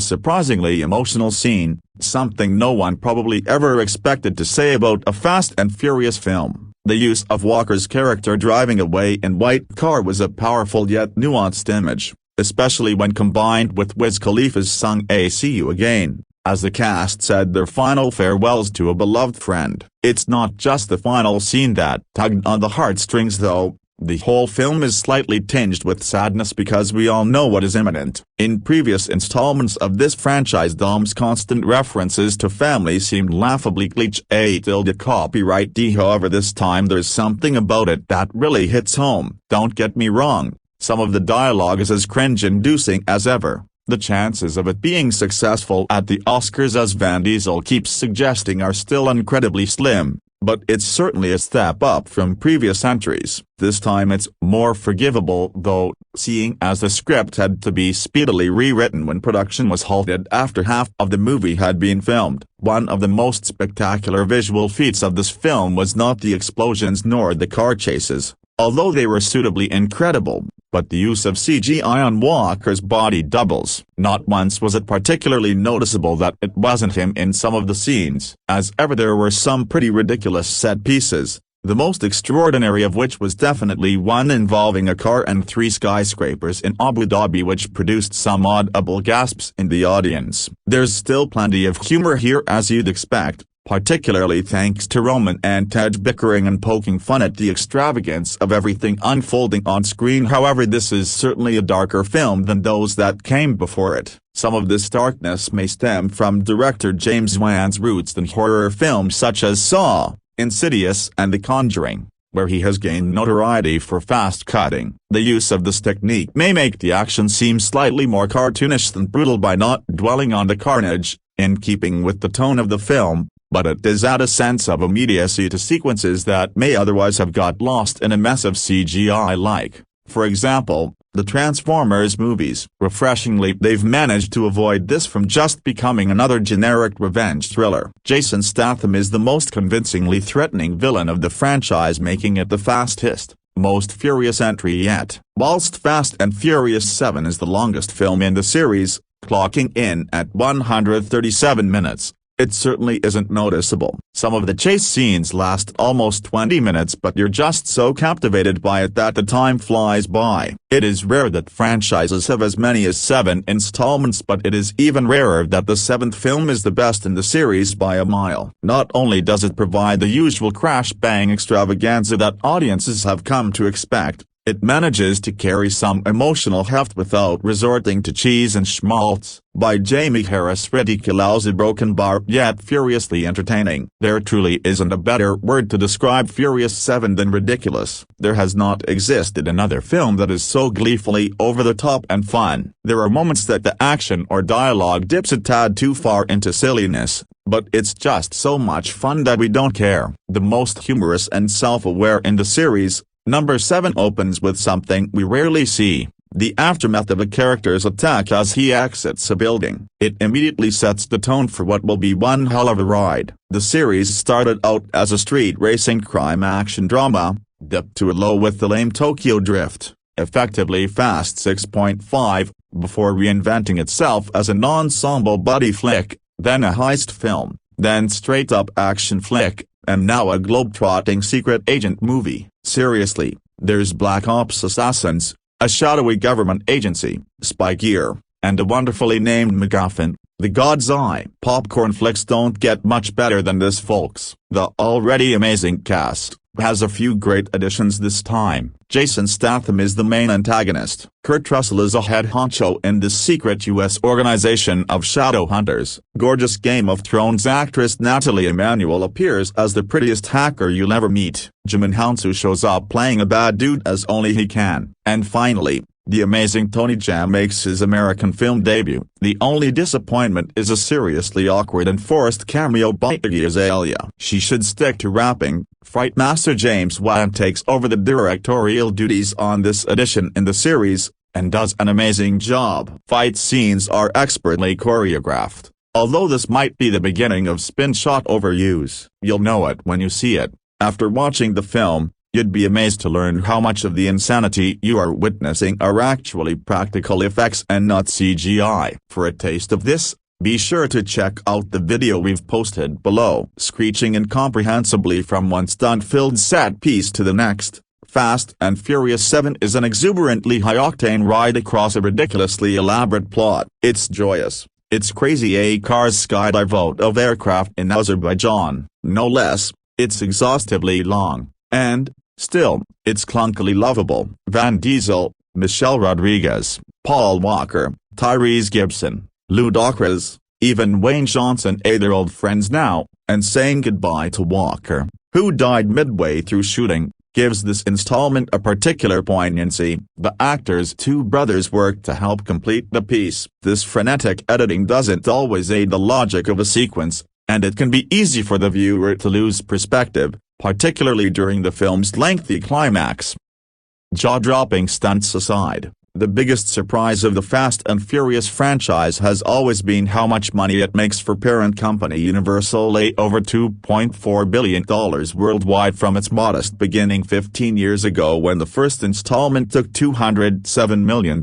Speaker 5: surprisingly emotional scene, something no one probably ever expected to say about a Fast and Furious film. The use of Walker's character driving away in white car was a powerful yet nuanced image, especially when combined with Wiz Khalifa's song "I See You Again," as the cast said their final farewells to a beloved friend. It's not just the final scene that tugged on the heartstrings though. The whole film is slightly tinged with sadness because we all know what is imminent. In previous installments of this franchise, Dom's constant references to family seemed laughably cliche. Copyright D. However, this time there's something about it that really hits home. Don't get me wrong, some of the dialogue is as cringe-inducing as ever, The chances of it being successful at the Oscars, as Vin Diesel keeps suggesting, are still incredibly slim, but it's certainly a step up from previous entries. This time it's more forgivable though, seeing as the script had to be speedily rewritten when production was halted after half of the movie had been filmed. One of the most spectacular visual feats of this film was not the explosions nor the car chases, although they were suitably incredible, but the use of CGI on Walker's body doubles. Not once was it particularly noticeable that it wasn't him in some of the scenes. As ever, there were some pretty ridiculous set pieces, the most extraordinary of which was definitely one involving a car and 3 skyscrapers in Abu Dhabi, which produced some audible gasps in the audience. There's still plenty of humor here, as you'd expect, particularly thanks to Roman and Tej bickering and poking fun at the extravagance of everything unfolding on screen. However, this is certainly a darker film than those that came before it. Some of this darkness may stem from director James Wan's roots in horror films such as Saw, Insidious and The Conjuring, where he has gained notoriety for fast cutting. The use of this technique may make the action seem slightly more cartoonish than brutal by not dwelling on the carnage, in keeping with the tone of the film, but it does add a sense of immediacy to sequences that may otherwise have got lost in a mess of CGI, like, for example, the Transformers movies. Refreshingly, they've managed to avoid this from just becoming another generic revenge thriller. Jason Statham is the most convincingly threatening villain of the franchise, making it the fastest, most furious entry yet. Whilst Fast and Furious 7 is the longest film in the series, clocking in at 137 minutes, it certainly isn't noticeable. Some of the chase scenes last almost 20 minutes, but you're just so captivated by it that the time flies by. It is rare that franchises have as many as 7 installments, but it is even rarer that the 7th film is the best in the series by a mile. Not only does it provide the usual crash-bang extravaganza that audiences have come to expect, it manages to carry some emotional heft without resorting to cheese and schmaltz. By Jamie Harris, ridiculous, broken bar yet furiously entertaining. There truly isn't a better word to describe Furious 7 than ridiculous. There has not existed another film that is so gleefully over the top and fun. There are moments that the action or dialogue dips a tad too far into silliness, but it's just so much fun that we don't care. The most humorous and self-aware in the series, Number 7 opens with something we rarely see, the aftermath of a character's attack as he exits a building. It immediately sets the tone for what will be one hell of a ride. The series started out as a street racing crime action drama, dipped to a low with the lame Tokyo Drift, effectively Fast 6.5, before reinventing itself as an ensemble buddy flick, then a heist film, then straight-up action flick, and now a globe-trotting secret agent movie. Seriously, there's Black Ops Assassins, a shadowy government agency, spy gear, and a wonderfully named MacGuffin, the God's Eye. Popcorn flicks don't get much better than this, folks. The already amazing cast has a few great additions this time. Jason Statham is the main antagonist. Kurt Russell is a head honcho in the secret U.S. organization of shadow hunters. Gorgeous Game of Thrones actress Natalie Emmanuel appears as the prettiest hacker you'll ever meet. Jimin Hansu shows up playing a bad dude as only he can. And finally, the amazing Tony Jaa makes his American film debut. The only disappointment is a seriously awkward and forced cameo by Iggy Azalea. She should stick to rapping. Frightmaster James Wan takes over the directorial duties on this edition in the series, and does an amazing job. Fight scenes are expertly choreographed. Although this might be the beginning of spin shot overuse, you'll know it when you see it. After watching the film, you'd be amazed to learn how much of the insanity you are witnessing are actually practical effects and not CGI. For a taste of this, be sure to check out the video we've posted below. Screeching incomprehensibly from one stunt-filled set piece to the next, Fast and Furious 7 is an exuberantly high-octane ride across a ridiculously elaborate plot. It's joyous, it's crazy, a cars skydive out of aircraft in Azerbaijan, no less, it's exhaustively long, and, still, it's clunkily lovable. Vin Diesel, Michelle Rodriguez, Paul Walker, Tyrese Gibson, Ludacris, even Wayne Johnson, they're old friends now, and saying goodbye to Walker, who died midway through shooting, gives this installment a particular poignancy. The actor's two brothers worked to help complete the piece. This frenetic editing doesn't always aid the logic of a sequence, and it can be easy for the viewer to lose perspective, particularly during the film's lengthy climax. Jaw-dropping stunts aside, the biggest surprise of the Fast and Furious franchise has always been how much money it makes for parent company Universal, over $2.4 billion worldwide from its modest beginning 15 years ago when the first installment took $207 million.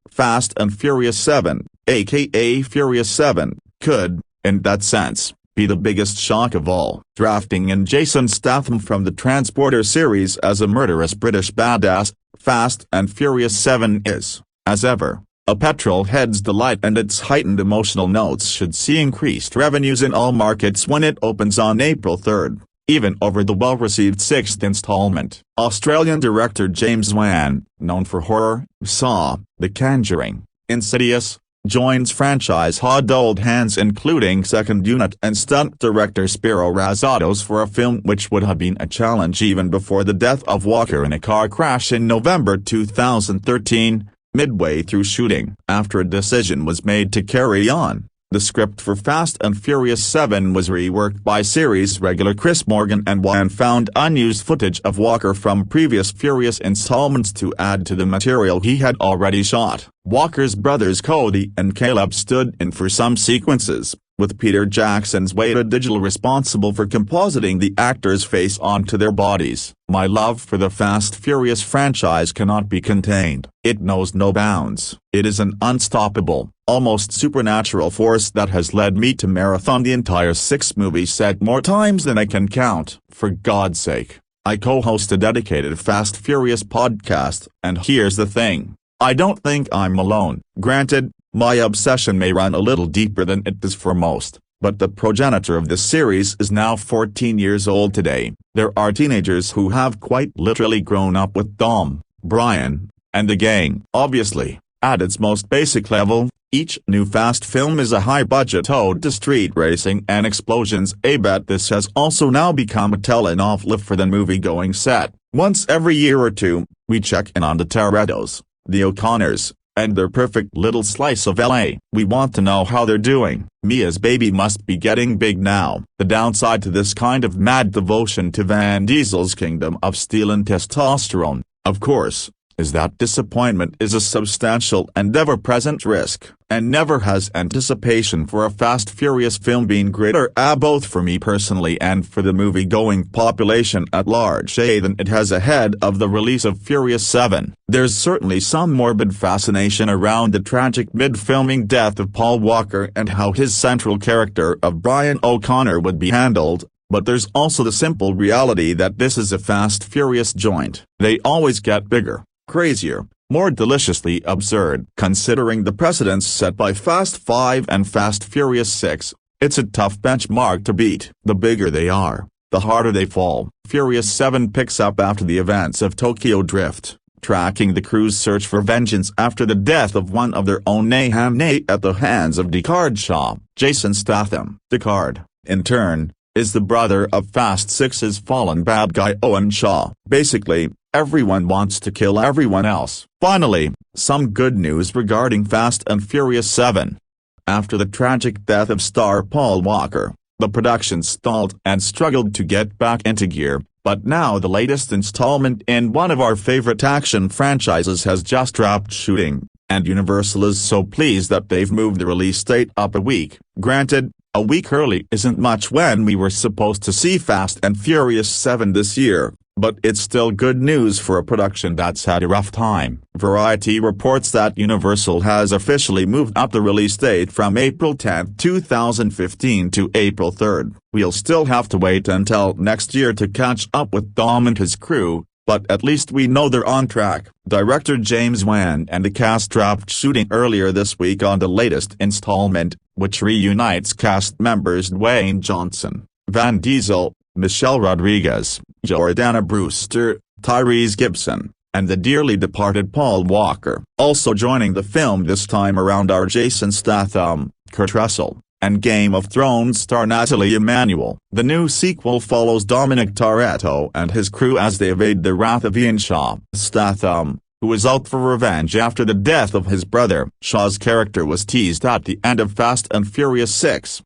Speaker 5: Fast and Furious 7, aka Furious 7, could, in that sense, be the biggest shock of all. Drafting in Jason Statham from the Transporter series as a murderous British badass, Fast and Furious 7 is, as ever, a petrol-head's delight, and its heightened emotional notes should see increased revenues in all markets when it opens on April 3, even over the well-received sixth installment. Australian director James Wan, known for horror, Saw, The Conjuring, Insidious, joins franchise head Old Hands, including second unit and stunt director Spiro Razatos, for a film which would have been a challenge even before the death of Walker in a car crash in November 2013, midway through shooting. After a decision was made to carry on, the script for Fast and Furious 7 was reworked by series regular Chris Morgan, and Wan found unused footage of Walker from previous Furious installments to add to the material he had already shot. Walker's brothers Cody and Caleb stood in for some sequences, with Peter Jackson's weighted digital responsible for compositing the actor's face onto their bodies. My love for the Fast Furious franchise cannot be contained. It knows no bounds. It is an unstoppable, almost supernatural force that has led me to marathon the entire 6-movie set more times than I can count. For God's sake, I co-host a dedicated Fast Furious podcast, and here's the thing. I don't think I'm alone. Granted, my obsession may run a little deeper than it does for most, but the progenitor of this series is now 14 years old today. There are teenagers who have quite literally grown up with Dom, Brian, and the gang. Obviously, at its most basic level, each new Fast film is a high-budget ode to street racing and explosions. I bet this has also now become a telenovela for the movie-going set. Once every year or two, we check in on the Torettos, the O'Connors, and their perfect little slice of LA. We want to know how they're doing. Mia's baby must be getting big now. The downside to this kind of mad devotion to Vin Diesel's kingdom of steel and testosterone, of course, is that disappointment is a substantial and ever-present risk, and never has anticipation for a Fast Furious film been greater, both for me personally and for the movie-going population at large, than it has ahead of the release of Furious 7. There's certainly some morbid fascination around the tragic mid-filming death of Paul Walker and how his central character of Brian O'Connor would be handled, but there's also the simple reality that this is a Fast Furious joint. They always get bigger, crazier, more deliciously absurd. Considering the precedents set by Fast 5 and Fast Furious 6, it's a tough benchmark to beat. The bigger they are, the harder they fall. Furious 7 picks up after the events of Tokyo Drift, tracking the crew's search for vengeance after the death of one of their own, Nahum Nate, at the hands of Deckard Shaw. Jason Statham, Deckard, in turn, is the brother of Fast 6's fallen bad guy Owen Shaw. Basically, everyone wants to kill everyone else. Finally, some good news regarding Fast and Furious 7. After the tragic death of star Paul Walker, the production stalled and struggled to get back into gear, but now the latest installment in one of our favorite action franchises has just dropped shooting, and Universal is so pleased that they've moved the release date up a week. Granted, a week early isn't much when we were supposed to see Fast and Furious 7 this year, but it's still good news for a production that's had a rough time. Variety reports that Universal has officially moved up the release date from April 10, 2015 to April 3. We'll still have to wait until next year to catch up with Dom and his crew, but at least we know they're on track. Director James Wan and the cast dropped shooting earlier this week on the latest installment, which reunites cast members Dwayne Johnson, Vin Diesel, Michelle Rodriguez, Jordana Brewster, Tyrese Gibson, and the dearly departed Paul Walker. Also joining the film this time around are Jason Statham, Kurt Russell, and Game of Thrones star Natalie Emmanuel. The new sequel follows Dominic Toretto and his crew as they evade the wrath of Ian Shaw Statham, who is out for revenge after the death of his brother. Shaw's character was teased at the end of Fast and Furious 6.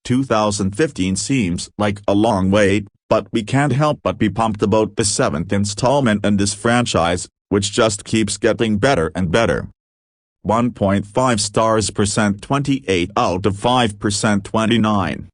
Speaker 5: 2015 seems like a long wait, but we can't help but be pumped about the 7th installment in this franchise, which just keeps getting better and better. 1.5 stars %, 28 out of 5% 29.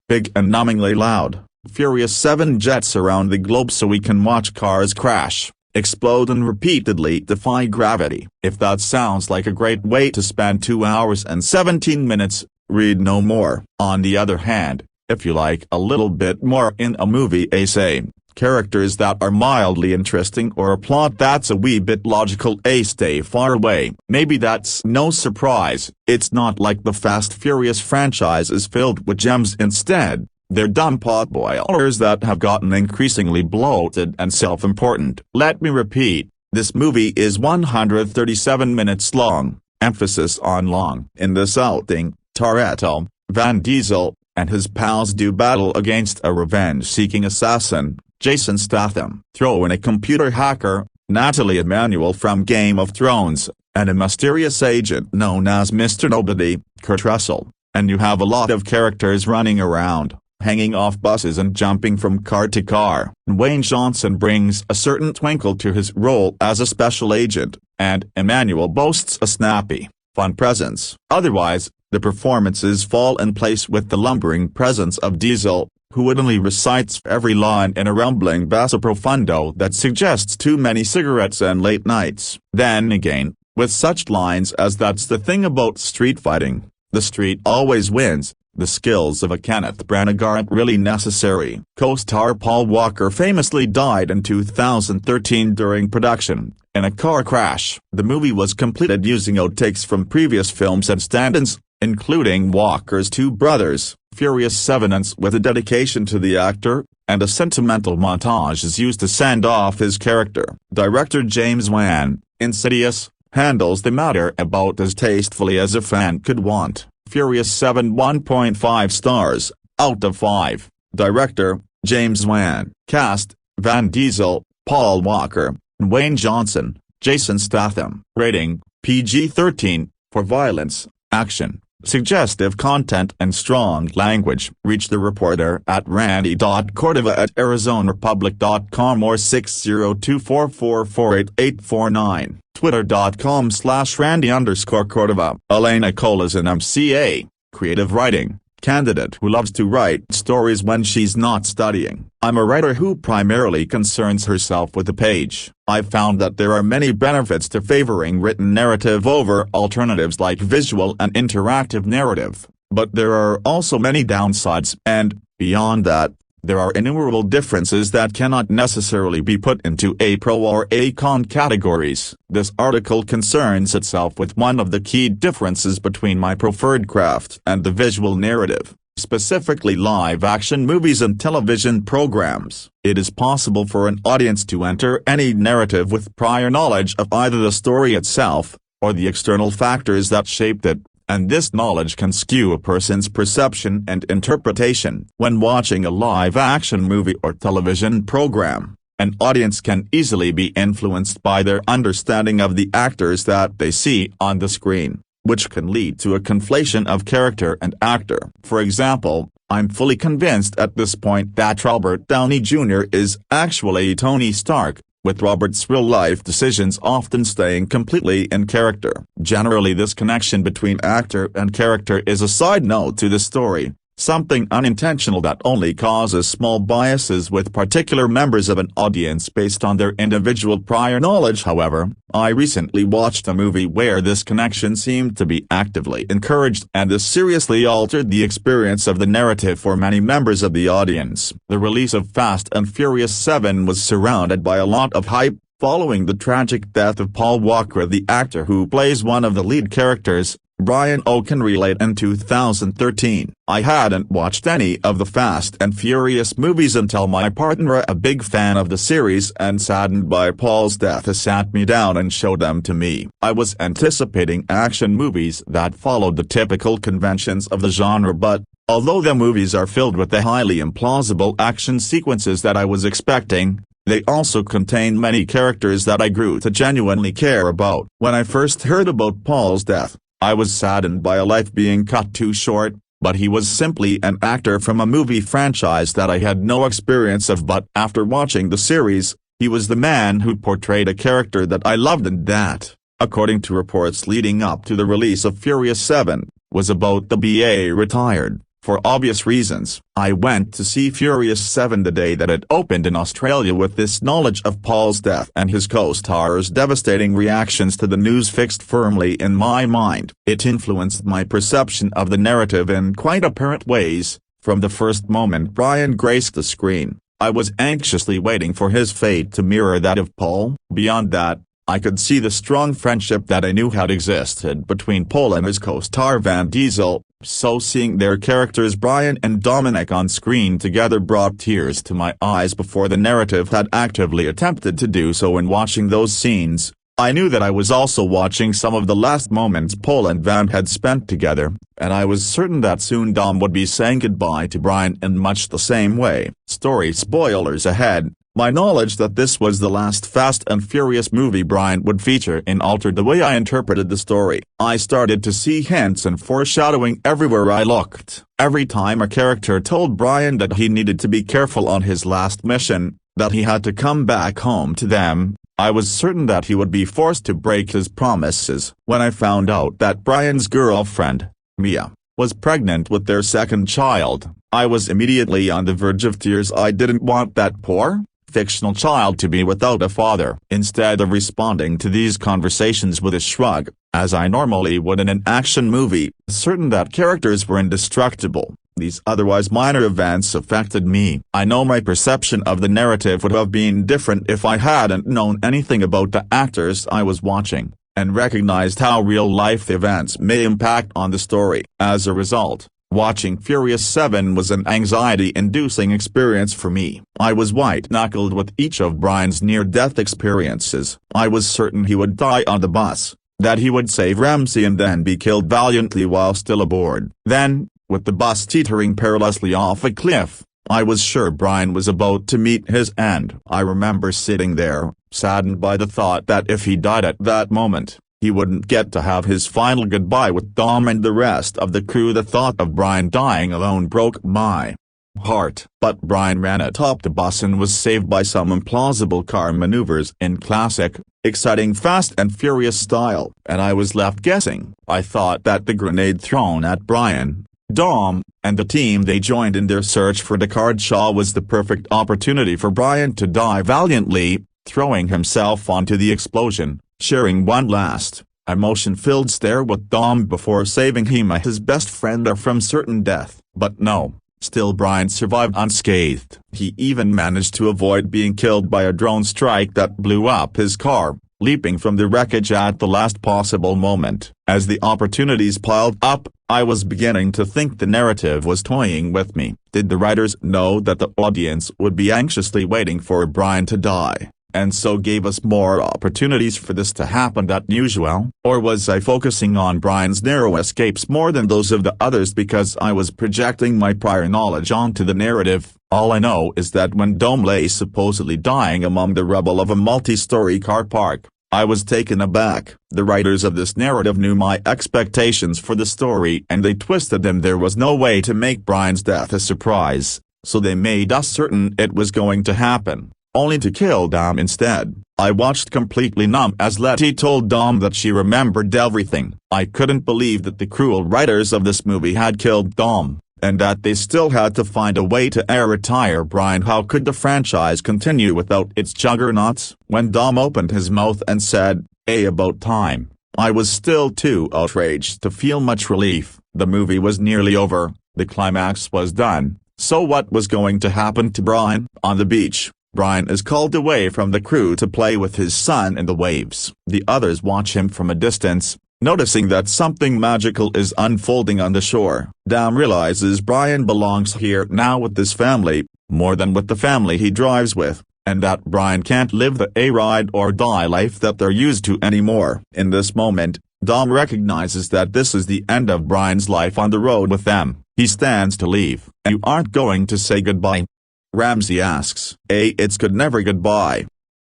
Speaker 5: Big and numbingly loud, Furious 7 jets around the globe so we can watch cars crash, explode and repeatedly defy gravity. If that sounds like a great way to spend 2 hours and 17 minutes, read no more. On the other hand, if you like a little bit more in a movie, say, characters that are mildly interesting or a plot that's a wee bit logical, stay far away. Maybe that's no surprise. It's not like the Fast Furious franchise is filled with gems. Instead, they're dumb potboilers that have gotten increasingly bloated and self-important. Let me repeat, this movie is 137 minutes long, emphasis on long. In this outing, Toretto, Vin Diesel, and his pals do battle against a revenge-seeking assassin, Jason Statham. Throw in a computer hacker, Natalie Emmanuel from Game of Thrones, and a mysterious agent known as Mr. Nobody, Kurt Russell, and you have a lot of characters running around, hanging off buses and jumping from car to car. Dwayne Johnson brings a certain twinkle to his role as a special agent, and Emmanuel boasts a snappy, fun presence. Otherwise, the performances fall in place with the lumbering presence of Diesel, who wittingly recites every line in a rumbling basso profundo that suggests too many cigarettes and late nights. Then again, with such lines as "that's the thing about street fighting, the street always wins," the skills of a Kenneth Branagh aren't really necessary. Co-star Paul Walker famously died in 2013 during production, in a car crash. The movie was completed using outtakes from previous films and stand-ins, including Walker's two brothers. Furious 7 ends with a dedication to the actor, and a sentimental montage is used to send off his character. Director James Wan, Insidious, handles the matter about as tastefully as a fan could want. Furious 7 1.5 stars, out of 5. Director, James Wan. Cast, Vin Diesel, Paul Walker, Dwayne Johnson, Jason Statham. Rating, PG-13, for violence, action, suggestive content and strong language. Reach the reporter at randy.cordova@arizonarepublic.com or 60244488849. Twitter.com/Randy_Cordova. Elena Colazin MCA, creative writing, candidate who loves to write stories when she's not studying. I'm a writer who primarily concerns herself with the page. I've found that there are many benefits to favoring written narrative over alternatives like visual and interactive narrative, but there are also many downsides and, beyond that, there are innumerable differences that cannot necessarily be put into a pro or a con categories. This article concerns itself with one of the key differences between my preferred craft and the visual narrative, specifically live-action movies and television programs. It is possible for an audience to enter any narrative with prior knowledge of either the story itself, or the external factors that shaped it, and this knowledge can skew a person's perception and interpretation. When watching a live-action movie or television program, an audience can easily be influenced by their understanding of the actors that they see on the screen, which can lead to a conflation of character and actor. For example, I'm fully convinced at this point that Robert Downey Jr. is actually Tony Stark, with Robert's real-life decisions often staying completely in character. Generally, this connection between actor and character is a side note to the story, something unintentional that only causes small biases with particular members of an audience based on their individual prior knowledge. However, I recently watched a movie where this connection seemed to be actively encouraged, and this seriously altered the experience of the narrative for many members of the audience. The release of Fast and Furious 7 was surrounded by a lot of hype, following the tragic death of Paul Walker, the actor who plays one of the lead characters, Brian O can relate. In 2013, I hadn't watched any of the Fast and Furious movies until my partner, a big fan of the series and saddened by Paul's death, sat me down and showed them to me. I was anticipating action movies that followed the typical conventions of the genre, but although the movies are filled with the highly implausible action sequences that I was expecting, they also contain many characters that I grew to genuinely care about. When I first heard about Paul's death, I was saddened by a life being cut too short, but he was simply an actor from a movie franchise that I had no experience of. But after watching the series, he was the man who portrayed a character that I loved and that, according to reports leading up to the release of Furious 7, was about to be retired. For obvious reasons, I went to see Furious 7 the day that it opened in Australia with this knowledge of Paul's death and his co-star's devastating reactions to the news fixed firmly in my mind. It influenced my perception of the narrative in quite apparent ways. From the first moment Brian graced the screen, I was anxiously waiting for his fate to mirror that of Paul. Beyond that, I could see the strong friendship that I knew had existed between Paul and his co-star Vin Diesel, so seeing their characters Brian and Dominic on screen together brought tears to my eyes before the narrative had actively attempted to do so. In watching those scenes, I knew that I was also watching some of the last moments Paul and Vin had spent together, and I was certain that soon Dom would be saying goodbye to Brian in much the same way. Story spoilers ahead. My knowledge that this was the last Fast and Furious movie Brian would feature in altered the way I interpreted the story. I started to see hints and foreshadowing everywhere I looked. Every time a character told Brian that he needed to be careful on his last mission, that he had to come back home to them, I was certain that he would be forced to break his promises. When I found out that Brian's girlfriend, Mia, was pregnant with their second child, I was immediately on the verge of tears. I didn't want that poor, fictional child to be without a father. Instead of responding to these conversations with a shrug, as I normally would in an action movie, certain that characters were indestructible, these otherwise minor events affected me. I know my perception of the narrative would have been different if I hadn't known anything about the actors I was watching, and recognized how real-life events may impact on the story. As a result, watching Furious 7 was an anxiety-inducing experience for me. I was white-knuckled with each of Brian's near-death experiences. I was certain he would die on the bus, that he would save Ramsey and then be killed valiantly while still aboard. Then, with the bus teetering perilously off a cliff, I was sure Brian was about to meet his end. I remember sitting there, saddened by the thought that if he died at that moment, he wouldn't get to have his final goodbye with Dom and the rest of the crew. The thought of Brian dying alone broke my heart. But Brian ran atop the bus and was saved by some implausible car maneuvers in classic, exciting Fast and Furious style. And I was left guessing. I thought that the grenade thrown at Brian, Dom, and the team they joined in their search for the Shaw was the perfect opportunity for Brian to die valiantly, throwing himself onto the explosion, sharing one last, emotion-filled stare with Dom before saving him, his best friend, from certain death. But no, still Brian survived unscathed. He even managed to avoid being killed by a drone strike that blew up his car, leaping from the wreckage at the last possible moment. As the opportunities piled up, I was beginning to think the narrative was toying with me. Did the writers know that the audience would be anxiously waiting for Brian to die, and so gave us more opportunities for this to happen than usual? Or was I focusing on Brian's narrow escapes more than those of the others because I was projecting my prior knowledge onto the narrative? All I know is that when Dom lay supposedly dying among the rubble of a multi-story car park, I was taken aback. The writers of this narrative knew my expectations for the story and they twisted them. There was no way to make Brian's death a surprise, so they made us certain it was going to happen, only to kill Dom instead. I watched completely numb as Letty told Dom that she remembered everything. I couldn't believe that the cruel writers of this movie had killed Dom, and that they still had to find a way to retire Brian. How could the franchise continue without its juggernauts? When Dom opened his mouth and said, about time, I was still too outraged to feel much relief. The movie was nearly over, the climax was done, so what was going to happen to Brian? On the beach, Brian is called away from the crew to play with his son in the waves. The others watch him from a distance, Noticing that something magical is unfolding on the shore, Dom realizes Brian belongs here now with this family, more than with the family he drives with, and that Brian can't live the ride-or-die life that they're used to anymore. In this moment, Dom recognizes that this is the end of Brian's life on the road with them. He stands to leave. "You aren't going to say goodbye?" Ramsey asks. It's good never goodbye."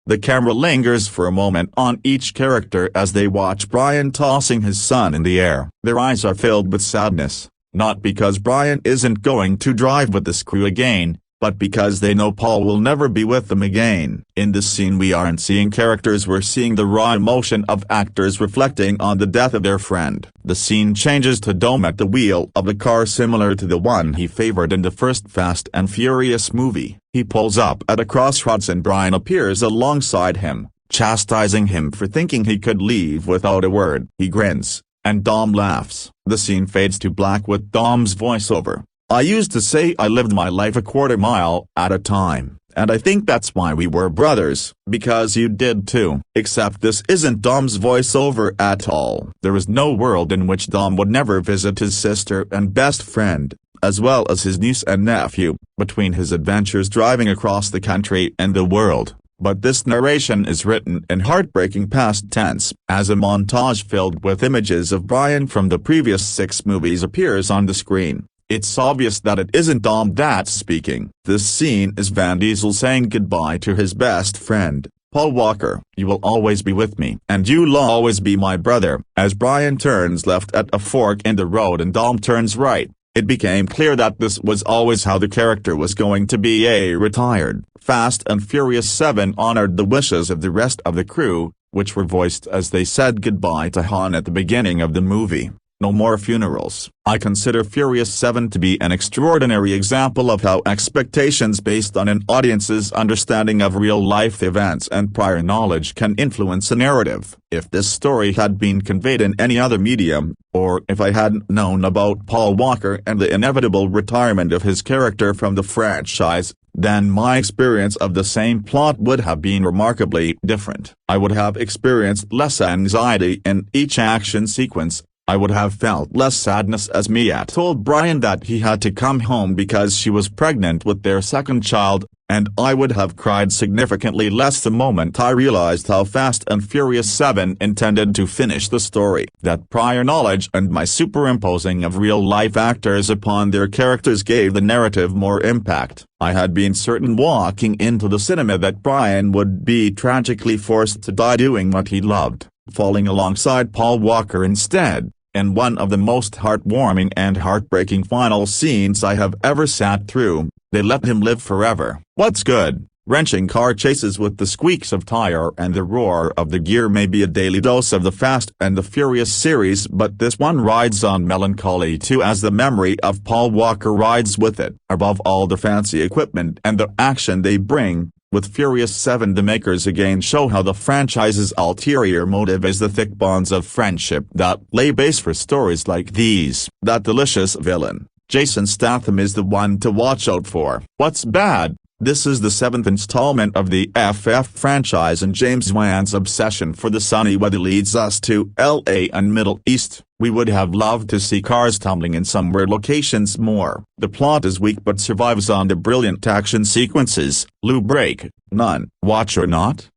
Speaker 5: The camera lingers for a moment on each character as they watch Brian tossing his son in the air. Their eyes are filled with sadness, not because Brian isn't going to drive with this crew again, but because they know Paul will never be with them again. In this scene we aren't seeing characters, we're seeing the raw emotion of actors reflecting on the death of their friend. The scene changes to Dom at the wheel of a car similar to the one he favored in the first Fast and Furious movie. He pulls up at a crossroads and Brian appears alongside him, chastising him for thinking he could leave without a word. He grins, and Dom laughs. The scene fades to black with Dom's voiceover. "I used to say I lived my life a quarter mile at a time, and I think that's why we were brothers, because you did too." Except this isn't Dom's voiceover at all. There is no world in which Dom would never visit his sister and best friend, as well as his niece and nephew, between his adventures driving across the country and the world. But this narration is written in heartbreaking past tense, as a montage filled with images of Brian from the previous 6 movies appears on the screen. It's obvious that it isn't Dom that's speaking. This scene is Vin Diesel saying goodbye to his best friend, Paul Walker. "You will always be with me, and you'll always be my brother." As Brian turns left at a fork in the road and Dom turns right, it became clear that this was always how the character was going to be retired. Fast and Furious 7 honored the wishes of the rest of the crew, which were voiced as they said goodbye to Han at the beginning of the movie. No more funerals. I consider Furious 7 to be an extraordinary example of how expectations based on an audience's understanding of real-life events and prior knowledge can influence a narrative. If this story had been conveyed in any other medium, or if I hadn't known about Paul Walker and the inevitable retirement of his character from the franchise, then my experience of the same plot would have been remarkably different. I would have experienced less anxiety in each action sequence. I would have felt less sadness as Mia told Brian that he had to come home because she was pregnant with their second child, and I would have cried significantly less the moment I realized how Fast and Furious 7 intended to finish the story. That prior knowledge and my superimposing of real-life actors upon their characters gave the narrative more impact. I had been certain walking into the cinema that Brian would be tragically forced to die doing what he loved, falling alongside Paul Walker instead. In one of the most heartwarming and heartbreaking final scenes I have ever sat through, they let him live forever. What's good? Wrenching car chases with the squeaks of tire and the roar of the gear may be a daily dose of the Fast and the Furious series, but this one rides on melancholy too, as the memory of Paul Walker rides with it. Above all the fancy equipment and the action they bring, with Furious 7 the makers again show how the franchise's ulterior motive is the thick bonds of friendship that lay base for stories like these. That delicious villain, Jason Statham, is the one to watch out for. What's bad? This is the 7th installment of the FF franchise, and James Wan's obsession for the sunny weather leads us to LA and Middle East. We would have loved to see cars tumbling in some weird locations more. The plot is weak but survives on the brilliant action sequences. Lou break, none. Watch or not?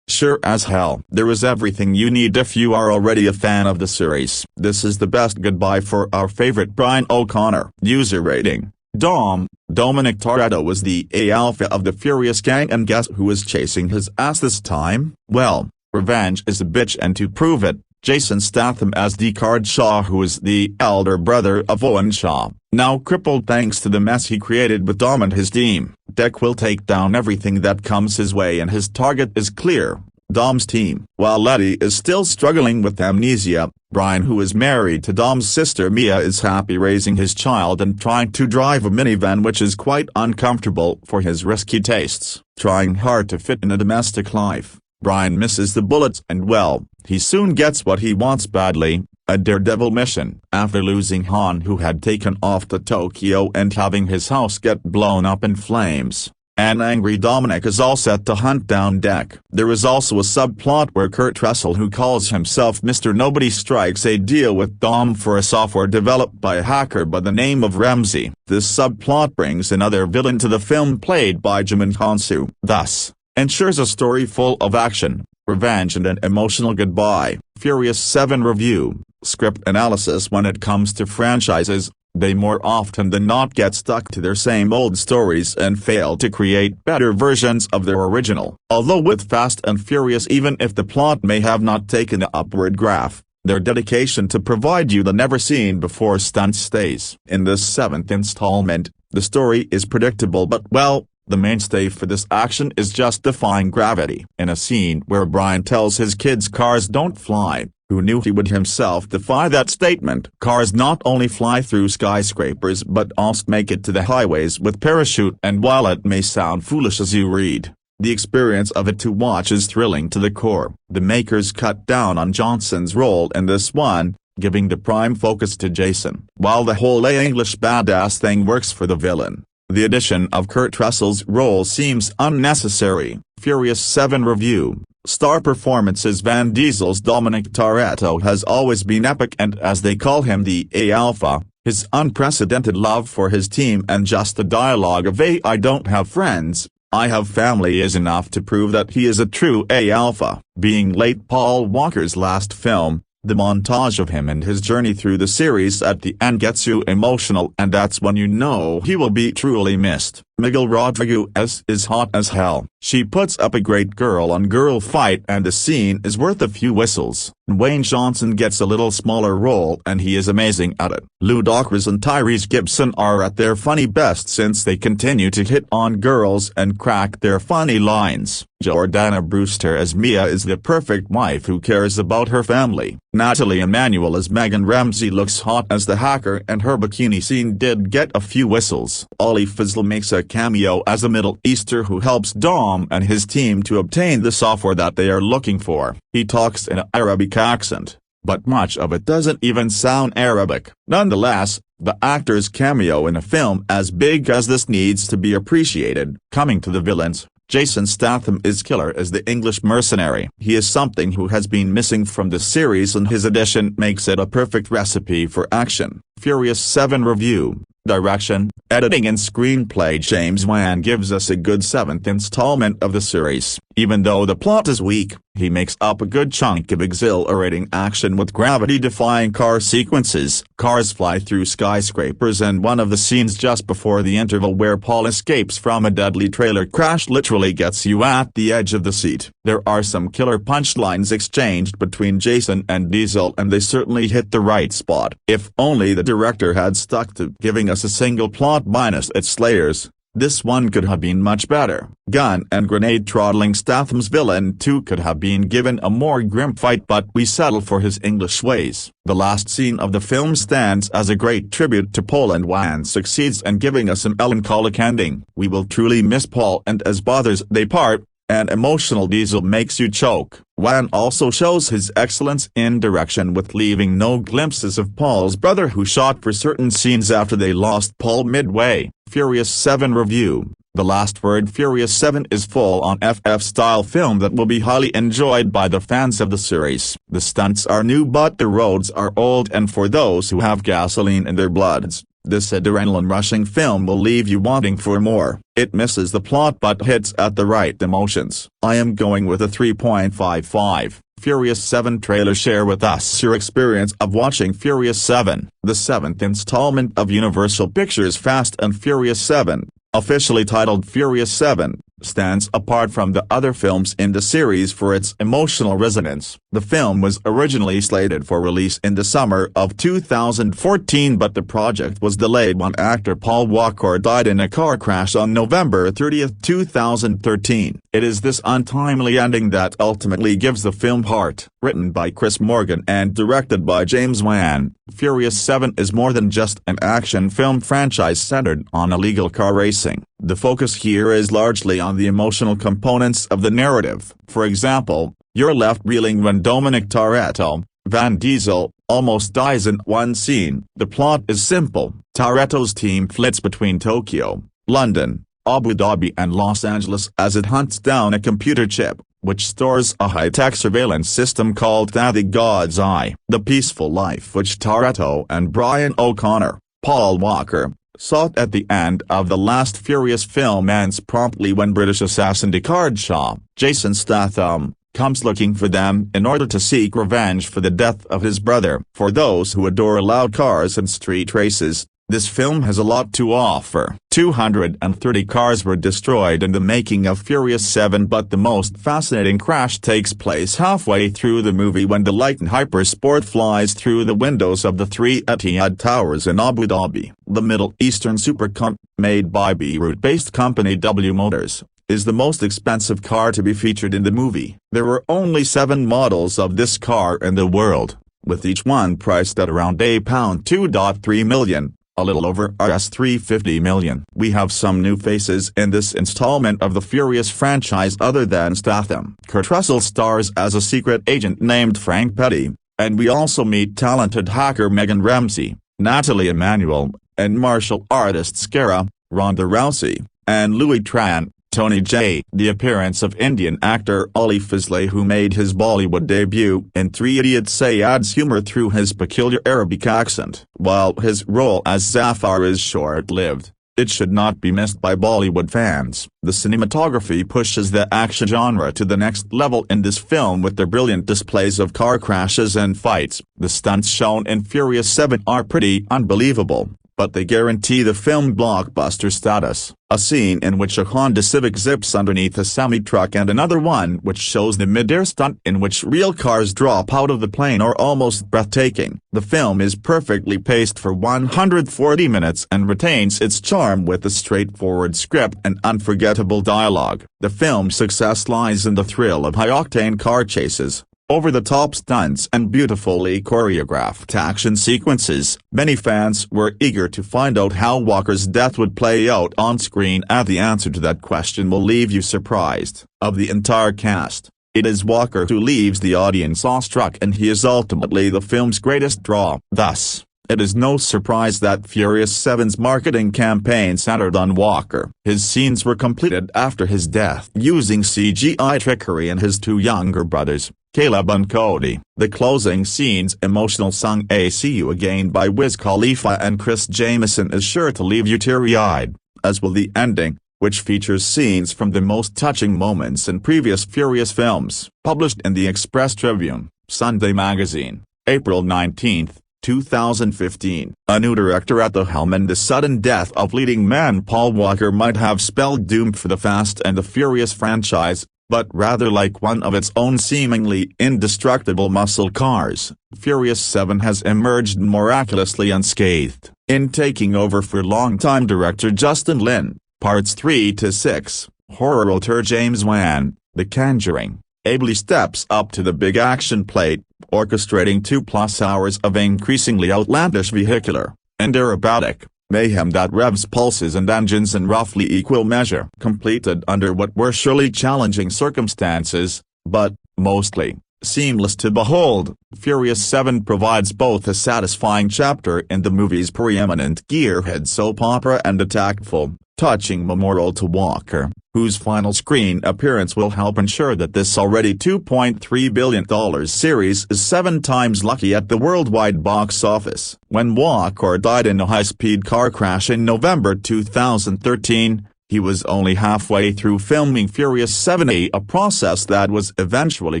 Speaker 5: Sure as hell. There is everything you need if you are already a fan of the series. This is the best goodbye for our favorite Brian O'Connor. User rating: Dom. Dominic Toretto was the alpha of the Furious gang, and guess who is chasing his ass this time? Well, revenge is a bitch, and to prove it, Jason Statham as Deckard Shaw, who is the elder brother of Owen Shaw, now crippled thanks to the mess he created with Dom and his team. Deck will take down everything that comes his way, and his target is clear: Dom's team. While Letty is still struggling with amnesia, Brian, who is married to Dom's sister Mia, is happy raising his child and trying to drive a minivan, which is quite uncomfortable for his risky tastes. Trying hard to fit in a domestic life, Brian misses the bullets, and well, he soon gets what he wants badly: a daredevil mission. After losing Han, who had taken off to Tokyo, and having his house get blown up in flames, An angry Dominic is all set to hunt down Deck. There is also a subplot where Kurt Russell, who calls himself Mr. Nobody, strikes a deal with Dom for a software developed by a hacker by the name of Ramsey. This subplot brings another villain to the film played by Jimin Hansu, thus ensures a story full of action, revenge and an emotional goodbye. Furious 7 Review. Script analysis. When it comes to franchises, they more often than not get stuck to their same old stories and fail to create better versions of their original. Although with Fast and Furious, even if the plot may have not taken an upward graph, their dedication to provide you the never-seen-before stunts stays. In this 7th installment, the story is predictable but, well, the mainstay for this action is just defying gravity. In a scene where Brian tells his kids cars don't fly, who knew he would himself defy that statement? Cars not only fly through skyscrapers but also make it to the highways with parachute, and while it may sound foolish as you read, the experience of it to watch is thrilling to the core. The makers cut down on Johnson's role in this one, giving the prime focus to Jason. While the whole English badass thing works for the villain, the addition of Kurt Russell's role seems unnecessary. Furious 7 Review. Star performances. Vin Diesel's Dominic Toretto has always been epic, and as they call him, the A-Alpha, his unprecedented love for his team and just the dialogue of "I don't have friends, I have family" is enough to prove that he is a true A-Alpha. Being late Paul Walker's last film, the montage of him and his journey through the series at the end gets you emotional, and that's when you know he will be truly missed. Miguel Rodriguez is hot as hell. She puts up a great girl-on-girl fight, and the scene is worth a few whistles. Dwayne Johnson gets a little smaller role and he is amazing at it. Ludacris and Tyrese Gibson are at their funny best since they continue to hit on girls and crack their funny lines. Jordana Brewster as Mia is the perfect wife who cares about her family. Natalie Emmanuel as Megan Ramsey looks hot as the hacker, and her bikini scene did get a few whistles. Ollie Fizzle makes a cameo as a Middle Easter who helps Dom and his team to obtain the software that they are looking for. He talks in an Arabic accent, but much of it doesn't even sound Arabic. Nonetheless, the actor's cameo in a film as big as this needs to be appreciated. Coming to the villains, Jason Statham is killer as the English mercenary. He is something who has been missing from the series, and his addition makes it a perfect recipe for action. Furious 7 Review. Direction, editing and screenplay. James Wan gives us a good 7th installment of the series. Even though the plot is weak, he makes up a good chunk of exhilarating action with gravity-defying car sequences. Cars fly through skyscrapers, and one of the scenes just before the interval where Paul escapes from a deadly trailer crash literally gets you at the edge of the seat. There are some killer punchlines exchanged between Jason and Diesel, and they certainly hit the right spot. If only the director had stuck to giving us a single plot minus its layers, this one could have been much better. Gun and grenade throttling Statham's villain too could have been given a more grim fight, but we settle for his English ways. The last scene of the film stands as a great tribute to Paul, and Wan succeeds in giving us a melancholic ending. We will truly miss Paul, and as brothers they part, an emotional Diesel makes you choke. Wan also shows his excellence in direction with leaving no glimpses of Paul's brother, who shot for certain scenes after they lost Paul midway. Furious 7 Review. The last word. Furious 7 is full-on FF-style film that will be highly enjoyed by the fans of the series. The stunts are new but the roads are old, and for those who have gasoline in their bloods, this adrenaline-rushing film will leave you wanting for more. It misses the plot but hits at the right emotions. I am going with a 3.55. Furious 7 trailer. Share with us your experience of watching Furious 7. The 7th installment of Universal Pictures' Fast and Furious 7, officially titled Furious 7, stands apart from the other films in the series for its emotional resonance. The film was originally slated for release in the summer of 2014, but the project was delayed when actor Paul Walker died in a car crash on November 30, 2013. It is this untimely ending that ultimately gives the film heart. Written by Chris Morgan and directed by James Wan, Furious 7 is more than just an action film franchise centered on illegal car racing. The focus here is largely on the emotional components of the narrative. For example, you're left reeling when Dominic Toretto, Vin Diesel, almost dies in one scene. The plot is simple. Toretto's team flits between Tokyo, London, Abu Dhabi and Los Angeles as it hunts down a computer chip, which stores a high-tech surveillance system called the God's Eye. The peaceful life which Toretto and Brian O'Connor, Paul Walker, sought at the end of the last Furious film ends promptly when British assassin Deckard Shaw, Jason Statham, comes looking for them in order to seek revenge for the death of his brother. For those who adore loud cars and street races, this film has a lot to offer. 230 cars were destroyed in the making of Furious 7, but the most fascinating crash takes place halfway through the movie when the Lighton Hypersport flies through the windows of the 3 Etihad Towers in Abu Dhabi. The Middle Eastern supercar, made by Beirut-based company W Motors, is the most expensive car to be featured in the movie. There were only 7 models of this car in the world, with each one priced at around £2.3 million. A little over Rs 350 million. We have some new faces in this installment of the Furious franchise other than Statham. Kurt Russell stars as a secret agent named Frank Petty, and we also meet talented hacker Megan Ramsey, Natalie Emanuel, and martial artists Kara, Ronda Rousey, and Louis Tran. Tony J. The appearance of Indian actor Ali Fazli, who made his Bollywood debut in 3 Idiots, adds humor through his peculiar Arabic accent. While his role as Zafar is short-lived, it should not be missed by Bollywood fans. The cinematography pushes the action genre to the next level in this film with their brilliant displays of car crashes and fights. The stunts shown in Furious 7 are pretty unbelievable, but they guarantee the film blockbuster status. A scene in which a Honda Civic zips underneath a semi-truck and another one which shows the mid-air stunt in which real cars drop out of the plane are almost breathtaking. The film is perfectly paced for 140 minutes and retains its charm with a straightforward script and unforgettable dialogue. The film's success lies in the thrill of high-octane car chases, over-the-top stunts and beautifully choreographed action sequences. Many fans were eager to find out how Walker's death would play out on screen, and the answer to that question will leave you surprised. Of the entire cast, it is Walker who leaves the audience awestruck, and he is ultimately the film's greatest draw. Thus, it is no surprise that Furious 7's marketing campaign centered on Walker. His scenes were completed after his death using CGI trickery and his 2 younger brothers, Caleb and Cody. The closing scene's emotional song "I See You Again" by Wiz Khalifa and Chris Jamieson is sure to leave you teary-eyed, as will the ending, which features scenes from the most touching moments in previous Furious films. Published in the Express Tribune, Sunday Magazine, April 19, 2015. A new director at the helm, and the sudden death of leading man Paul Walker might have spelled doom for the Fast and the Furious franchise, but rather like one of its own seemingly indestructible muscle cars, Furious 7 has emerged miraculously unscathed. In taking over for longtime director Justin Lin, parts 3 to 6, horror auteur James Wan, The Conjuring, ably steps up to the big action plate, orchestrating 2+ hours of increasingly outlandish vehicular and aerobatic mayhem that revs pulses and engines in roughly equal measure. Completed under what were surely challenging circumstances, but, mostly, seamless to behold, Furious 7 provides both a satisfying chapter in the movie's preeminent gearhead soap opera and a tactful, touching memorial to Walker, whose final screen appearance will help ensure that this already $2.3 billion series is 7 times lucky at the worldwide box office. When Walker died in a high-speed car crash in November 2013, he was only halfway through filming Furious 7, a process that was eventually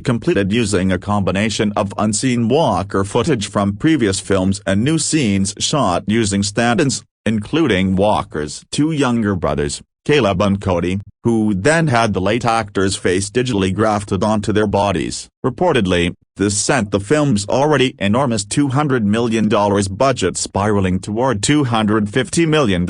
Speaker 5: completed using a combination of unseen Walker footage from previous films and new scenes shot using stand-ins, including Walker's 2 younger brothers, Caleb and Cody, who then had the late actor's face digitally grafted onto their bodies. Reportedly, this sent the film's already enormous $200 million budget spiraling toward $250 million,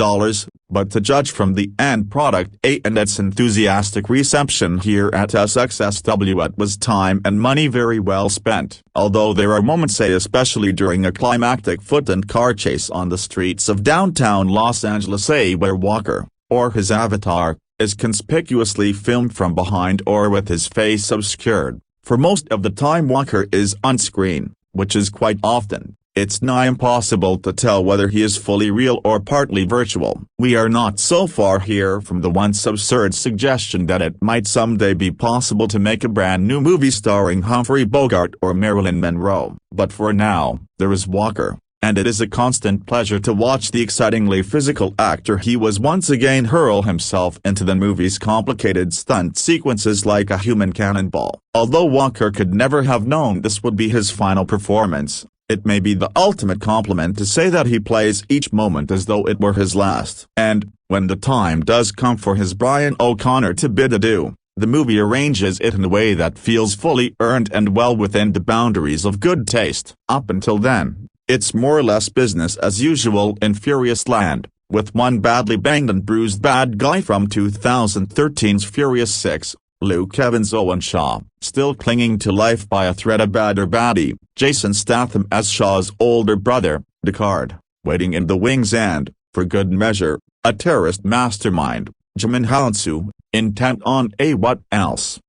Speaker 5: but to judge from the end product and its enthusiastic reception here at SXSW, it was time and money very well spent. Although there are moments, especially during a climactic foot and car chase on the streets of downtown Los Angeles, where Walker, or his avatar, is conspicuously filmed from behind or with his face obscured. For most of the time Walker is on screen, which is quite often, it's nigh impossible to tell whether he is fully real or partly virtual. We are not so far here from the once absurd suggestion that it might someday be possible to make a brand new movie starring Humphrey Bogart or Marilyn Monroe. But for now, there is Walker, and it is a constant pleasure to watch the excitingly physical actor he was once again hurl himself into the movie's complicated stunt sequences like a human cannonball. Although Walker could never have known this would be his final performance, it may be the ultimate compliment to say that he plays each moment as though it were his last. And, when the time does come for his Brian O'Connor to bid adieu, the movie arranges it in a way that feels fully earned and well within the boundaries of good taste. Up until then, it's more or less business as usual in Furious Land, with one badly banged and bruised bad guy from 2013's Furious 6, Luke Evans Owen Shaw, still clinging to life by a thread, a badder baddie, Jason Statham as Shaw's older brother, Deckard, waiting in the wings, and, for good measure, a terrorist mastermind, Djimon Hounsou, intent on what else?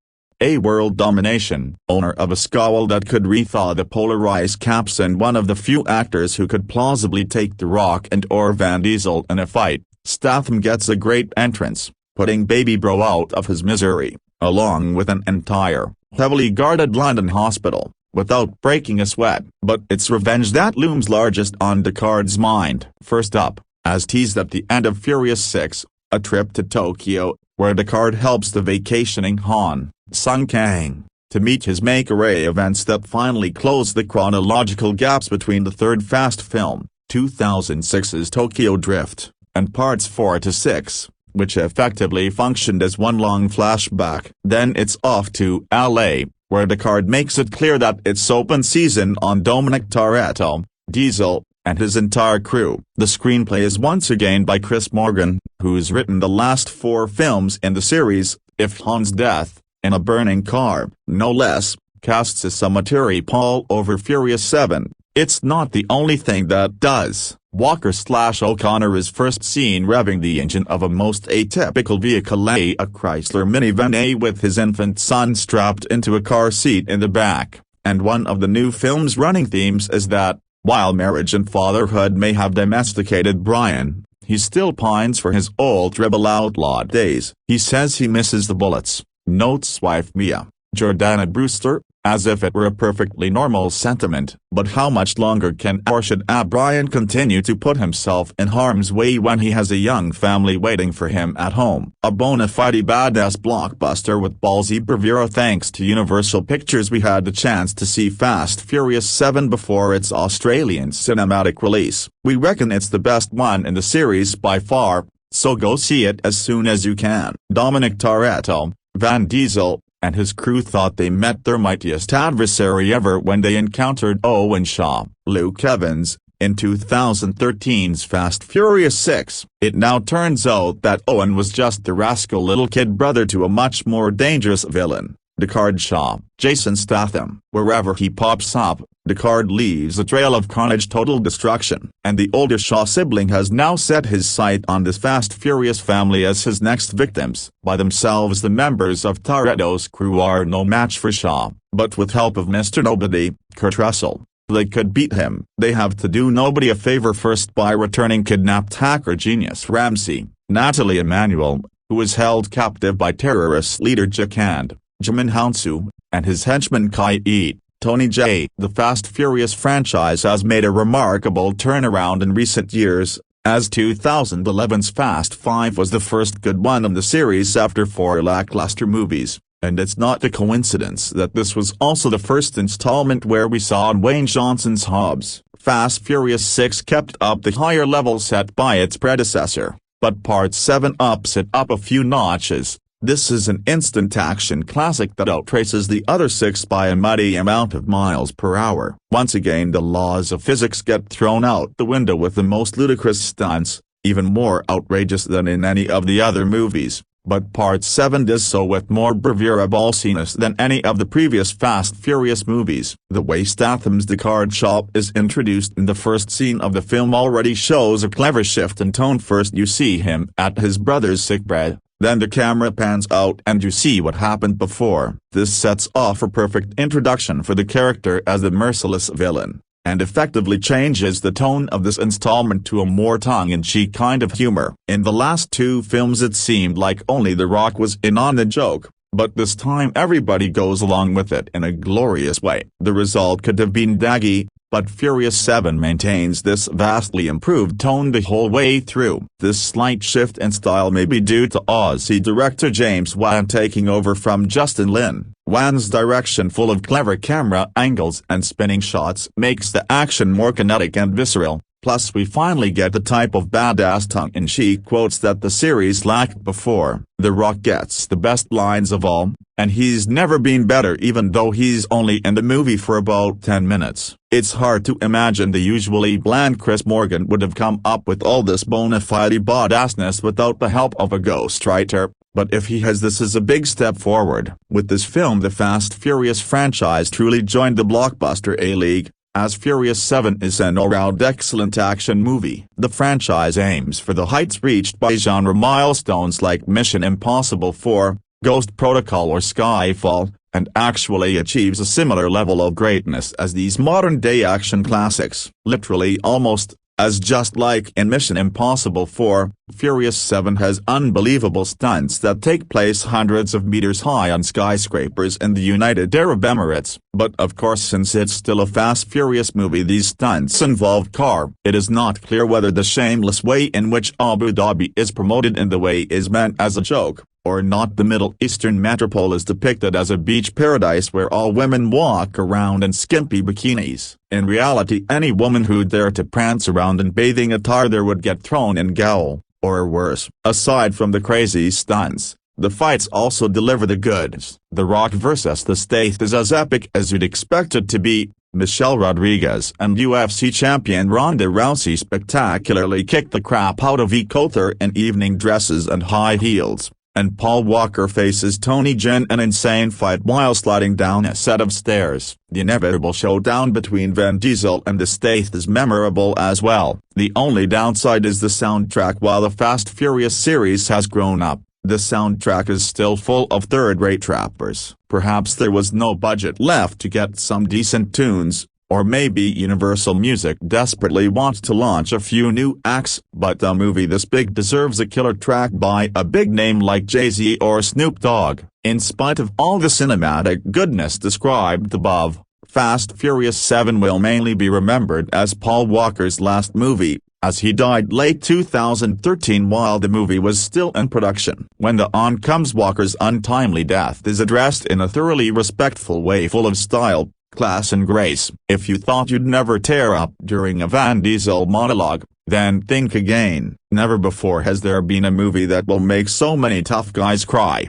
Speaker 5: World domination, owner of a scowl that could rethaw the polar ice caps, and one of the few actors who could plausibly take The Rock and or Vin Diesel in a fight. Statham gets a great entrance, putting Baby Bro out of his misery, along with an entire, heavily guarded London hospital, without breaking a sweat. But it's revenge that looms largest on Deckard's mind. First up, as teased at the end of Furious 6, a trip to Tokyo, where Deckard helps the vacationing Han Sung-kang to meet his make-a-ray events that finally close the chronological gaps between the third Fast film, 2006's Tokyo Drift, and parts 4 to 6, which effectively functioned as one long flashback. Then it's off to LA, where Deckard makes it clear that it's open season on Dominic Toretto, Diesel, and his entire crew. The screenplay is once again by Chris Morgan, who's written the last 4 films in the series. If Han's death, in a burning car, no less, casts a cemetery pall over Furious 7, it's not the only thing that does. Walker/O'Connor is first seen revving the engine of a most atypical vehicle, a Chrysler minivan, with his infant son strapped into a car seat in the back, and one of the new film's running themes is that, while marriage and fatherhood may have domesticated Brian, he still pines for his old rebel outlaw days. He says he misses the bullets, notes wife Mia, Jordana Brewster, as if it were a perfectly normal sentiment. But how much longer can or should Brian continue to put himself in harm's way when he has a young family waiting for him at home? A bona fide badass blockbuster with ballsy bravura. Thanks to Universal Pictures, we had the chance to see Fast Furious 7 before its Australian cinematic release. We reckon it's the best one in the series by far, so go see it as soon as you can. Dominic Toretto, Vin Diesel, and his crew thought they met their mightiest adversary ever when they encountered Owen Shaw, Luke Evans, in 2013's Fast Furious 6. It now turns out that Owen was just the rascal little kid brother to a much more dangerous villain, Deckard Shaw. Jason Statham. Wherever he pops up, Deckard leaves a trail of carnage, total destruction. And the older Shaw sibling has now set his sight on this Fast Furious family as his next victims. By themselves, the members of Toretto's crew are no match for Shaw, but with help of Mr. Nobody, Kurt Russell, they could beat him. They have to do nobody a favor first by returning kidnapped hacker genius Ramsey, Natalie Emanuel, who is held captive by terrorist leader Jakand, Djimon Hounsou, and his henchman Kai-E, Tony J. The Fast Furious franchise has made a remarkable turnaround in recent years, as 2011's Fast 5 was the first good one of the series after 4 lackluster movies, and it's not a coincidence that this was also the first installment where we saw Dwayne Johnson's Hobbs. Fast Furious 6 kept up the higher level set by its predecessor, but Part 7 ups it up a few notches. This is an instant action classic that outraces the other 6 by a mighty amount of miles per hour. Once again, the laws of physics get thrown out the window with the most ludicrous stunts, even more outrageous than in any of the other movies, but Part 7 does so with more bravura ballsiness than any of the previous Fast Furious movies. The way Statham's Deckard Shaw is introduced in the first scene of the film already shows a clever shift in tone. First you see him at his brother's sickbed. Then the camera pans out and you see what happened before. This sets off a perfect introduction for the character as the merciless villain, and effectively changes the tone of this installment to a more tongue-in-cheek kind of humor. In the last two films it seemed like only The Rock was in on the joke, but this time everybody goes along with it in a glorious way. The result could have been daggy, but Furious 7 maintains this vastly improved tone the whole way through. This slight shift in style may be due to Aussie director James Wan taking over from Justin Lin. Wan's direction, full of clever camera angles and spinning shots, makes the action more kinetic and visceral. Plus we finally get the type of badass tongue-in-cheek quotes that the series lacked before. The Rock gets the best lines of all, and he's never been better even though he's only in the movie for about 10 minutes. It's hard to imagine the usually bland Chris Morgan would have come up with all this bona fide badassness without the help of a ghostwriter, but if he has, this is a big step forward. With this film the Fast Furious franchise truly joined the blockbuster A-League, as Furious 7 is an all-round excellent action movie. The franchise aims for the heights reached by genre milestones like Mission Impossible 4, Ghost Protocol or Skyfall, and actually achieves a similar level of greatness as these modern-day action classics. Literally almost, as just like in Mission Impossible 4, Furious 7 has unbelievable stunts that take place hundreds of meters high on skyscrapers in the United Arab Emirates. But of course, since it's still a Fast Furious movie, these stunts involve car. It is not clear whether the shameless way in which Abu Dhabi is promoted in the way is meant as a joke, or not. The Middle Eastern metropole is depicted as a beach paradise where all women walk around in skimpy bikinis. In reality, any woman who dared to prance around in bathing attire there would get thrown in gaol, or worse. Aside from the crazy stunts, the fights also deliver the goods. The Rock vs. The Stath is as epic as you'd expect it to be. Michelle Rodriguez and UFC champion Ronda Rousey spectacularly kicked the crap out of each other in evening dresses and high heels, and Paul Walker faces Tony Jin in an insane fight while sliding down a set of stairs. The inevitable showdown between Vin Diesel and the Stath is memorable as well. The only downside is the soundtrack. While the Fast Furious series has grown up, the soundtrack is still full of third-rate rappers. Perhaps there was no budget left to get some decent tunes, or maybe Universal Music desperately wants to launch a few new acts, but a movie this big deserves a killer track by a big name like Jay-Z or Snoop Dogg. In spite of all the cinematic goodness described above, Fast Furious 7 will mainly be remembered as Paul Walker's last movie, as he died late 2013 while the movie was still in production. When the on comes, Walker's untimely death is addressed in a thoroughly respectful way full of style, class and grace. If you thought you'd never tear up during a Vin Diesel monologue, then think again. Never before has there been a movie that will make so many tough guys cry.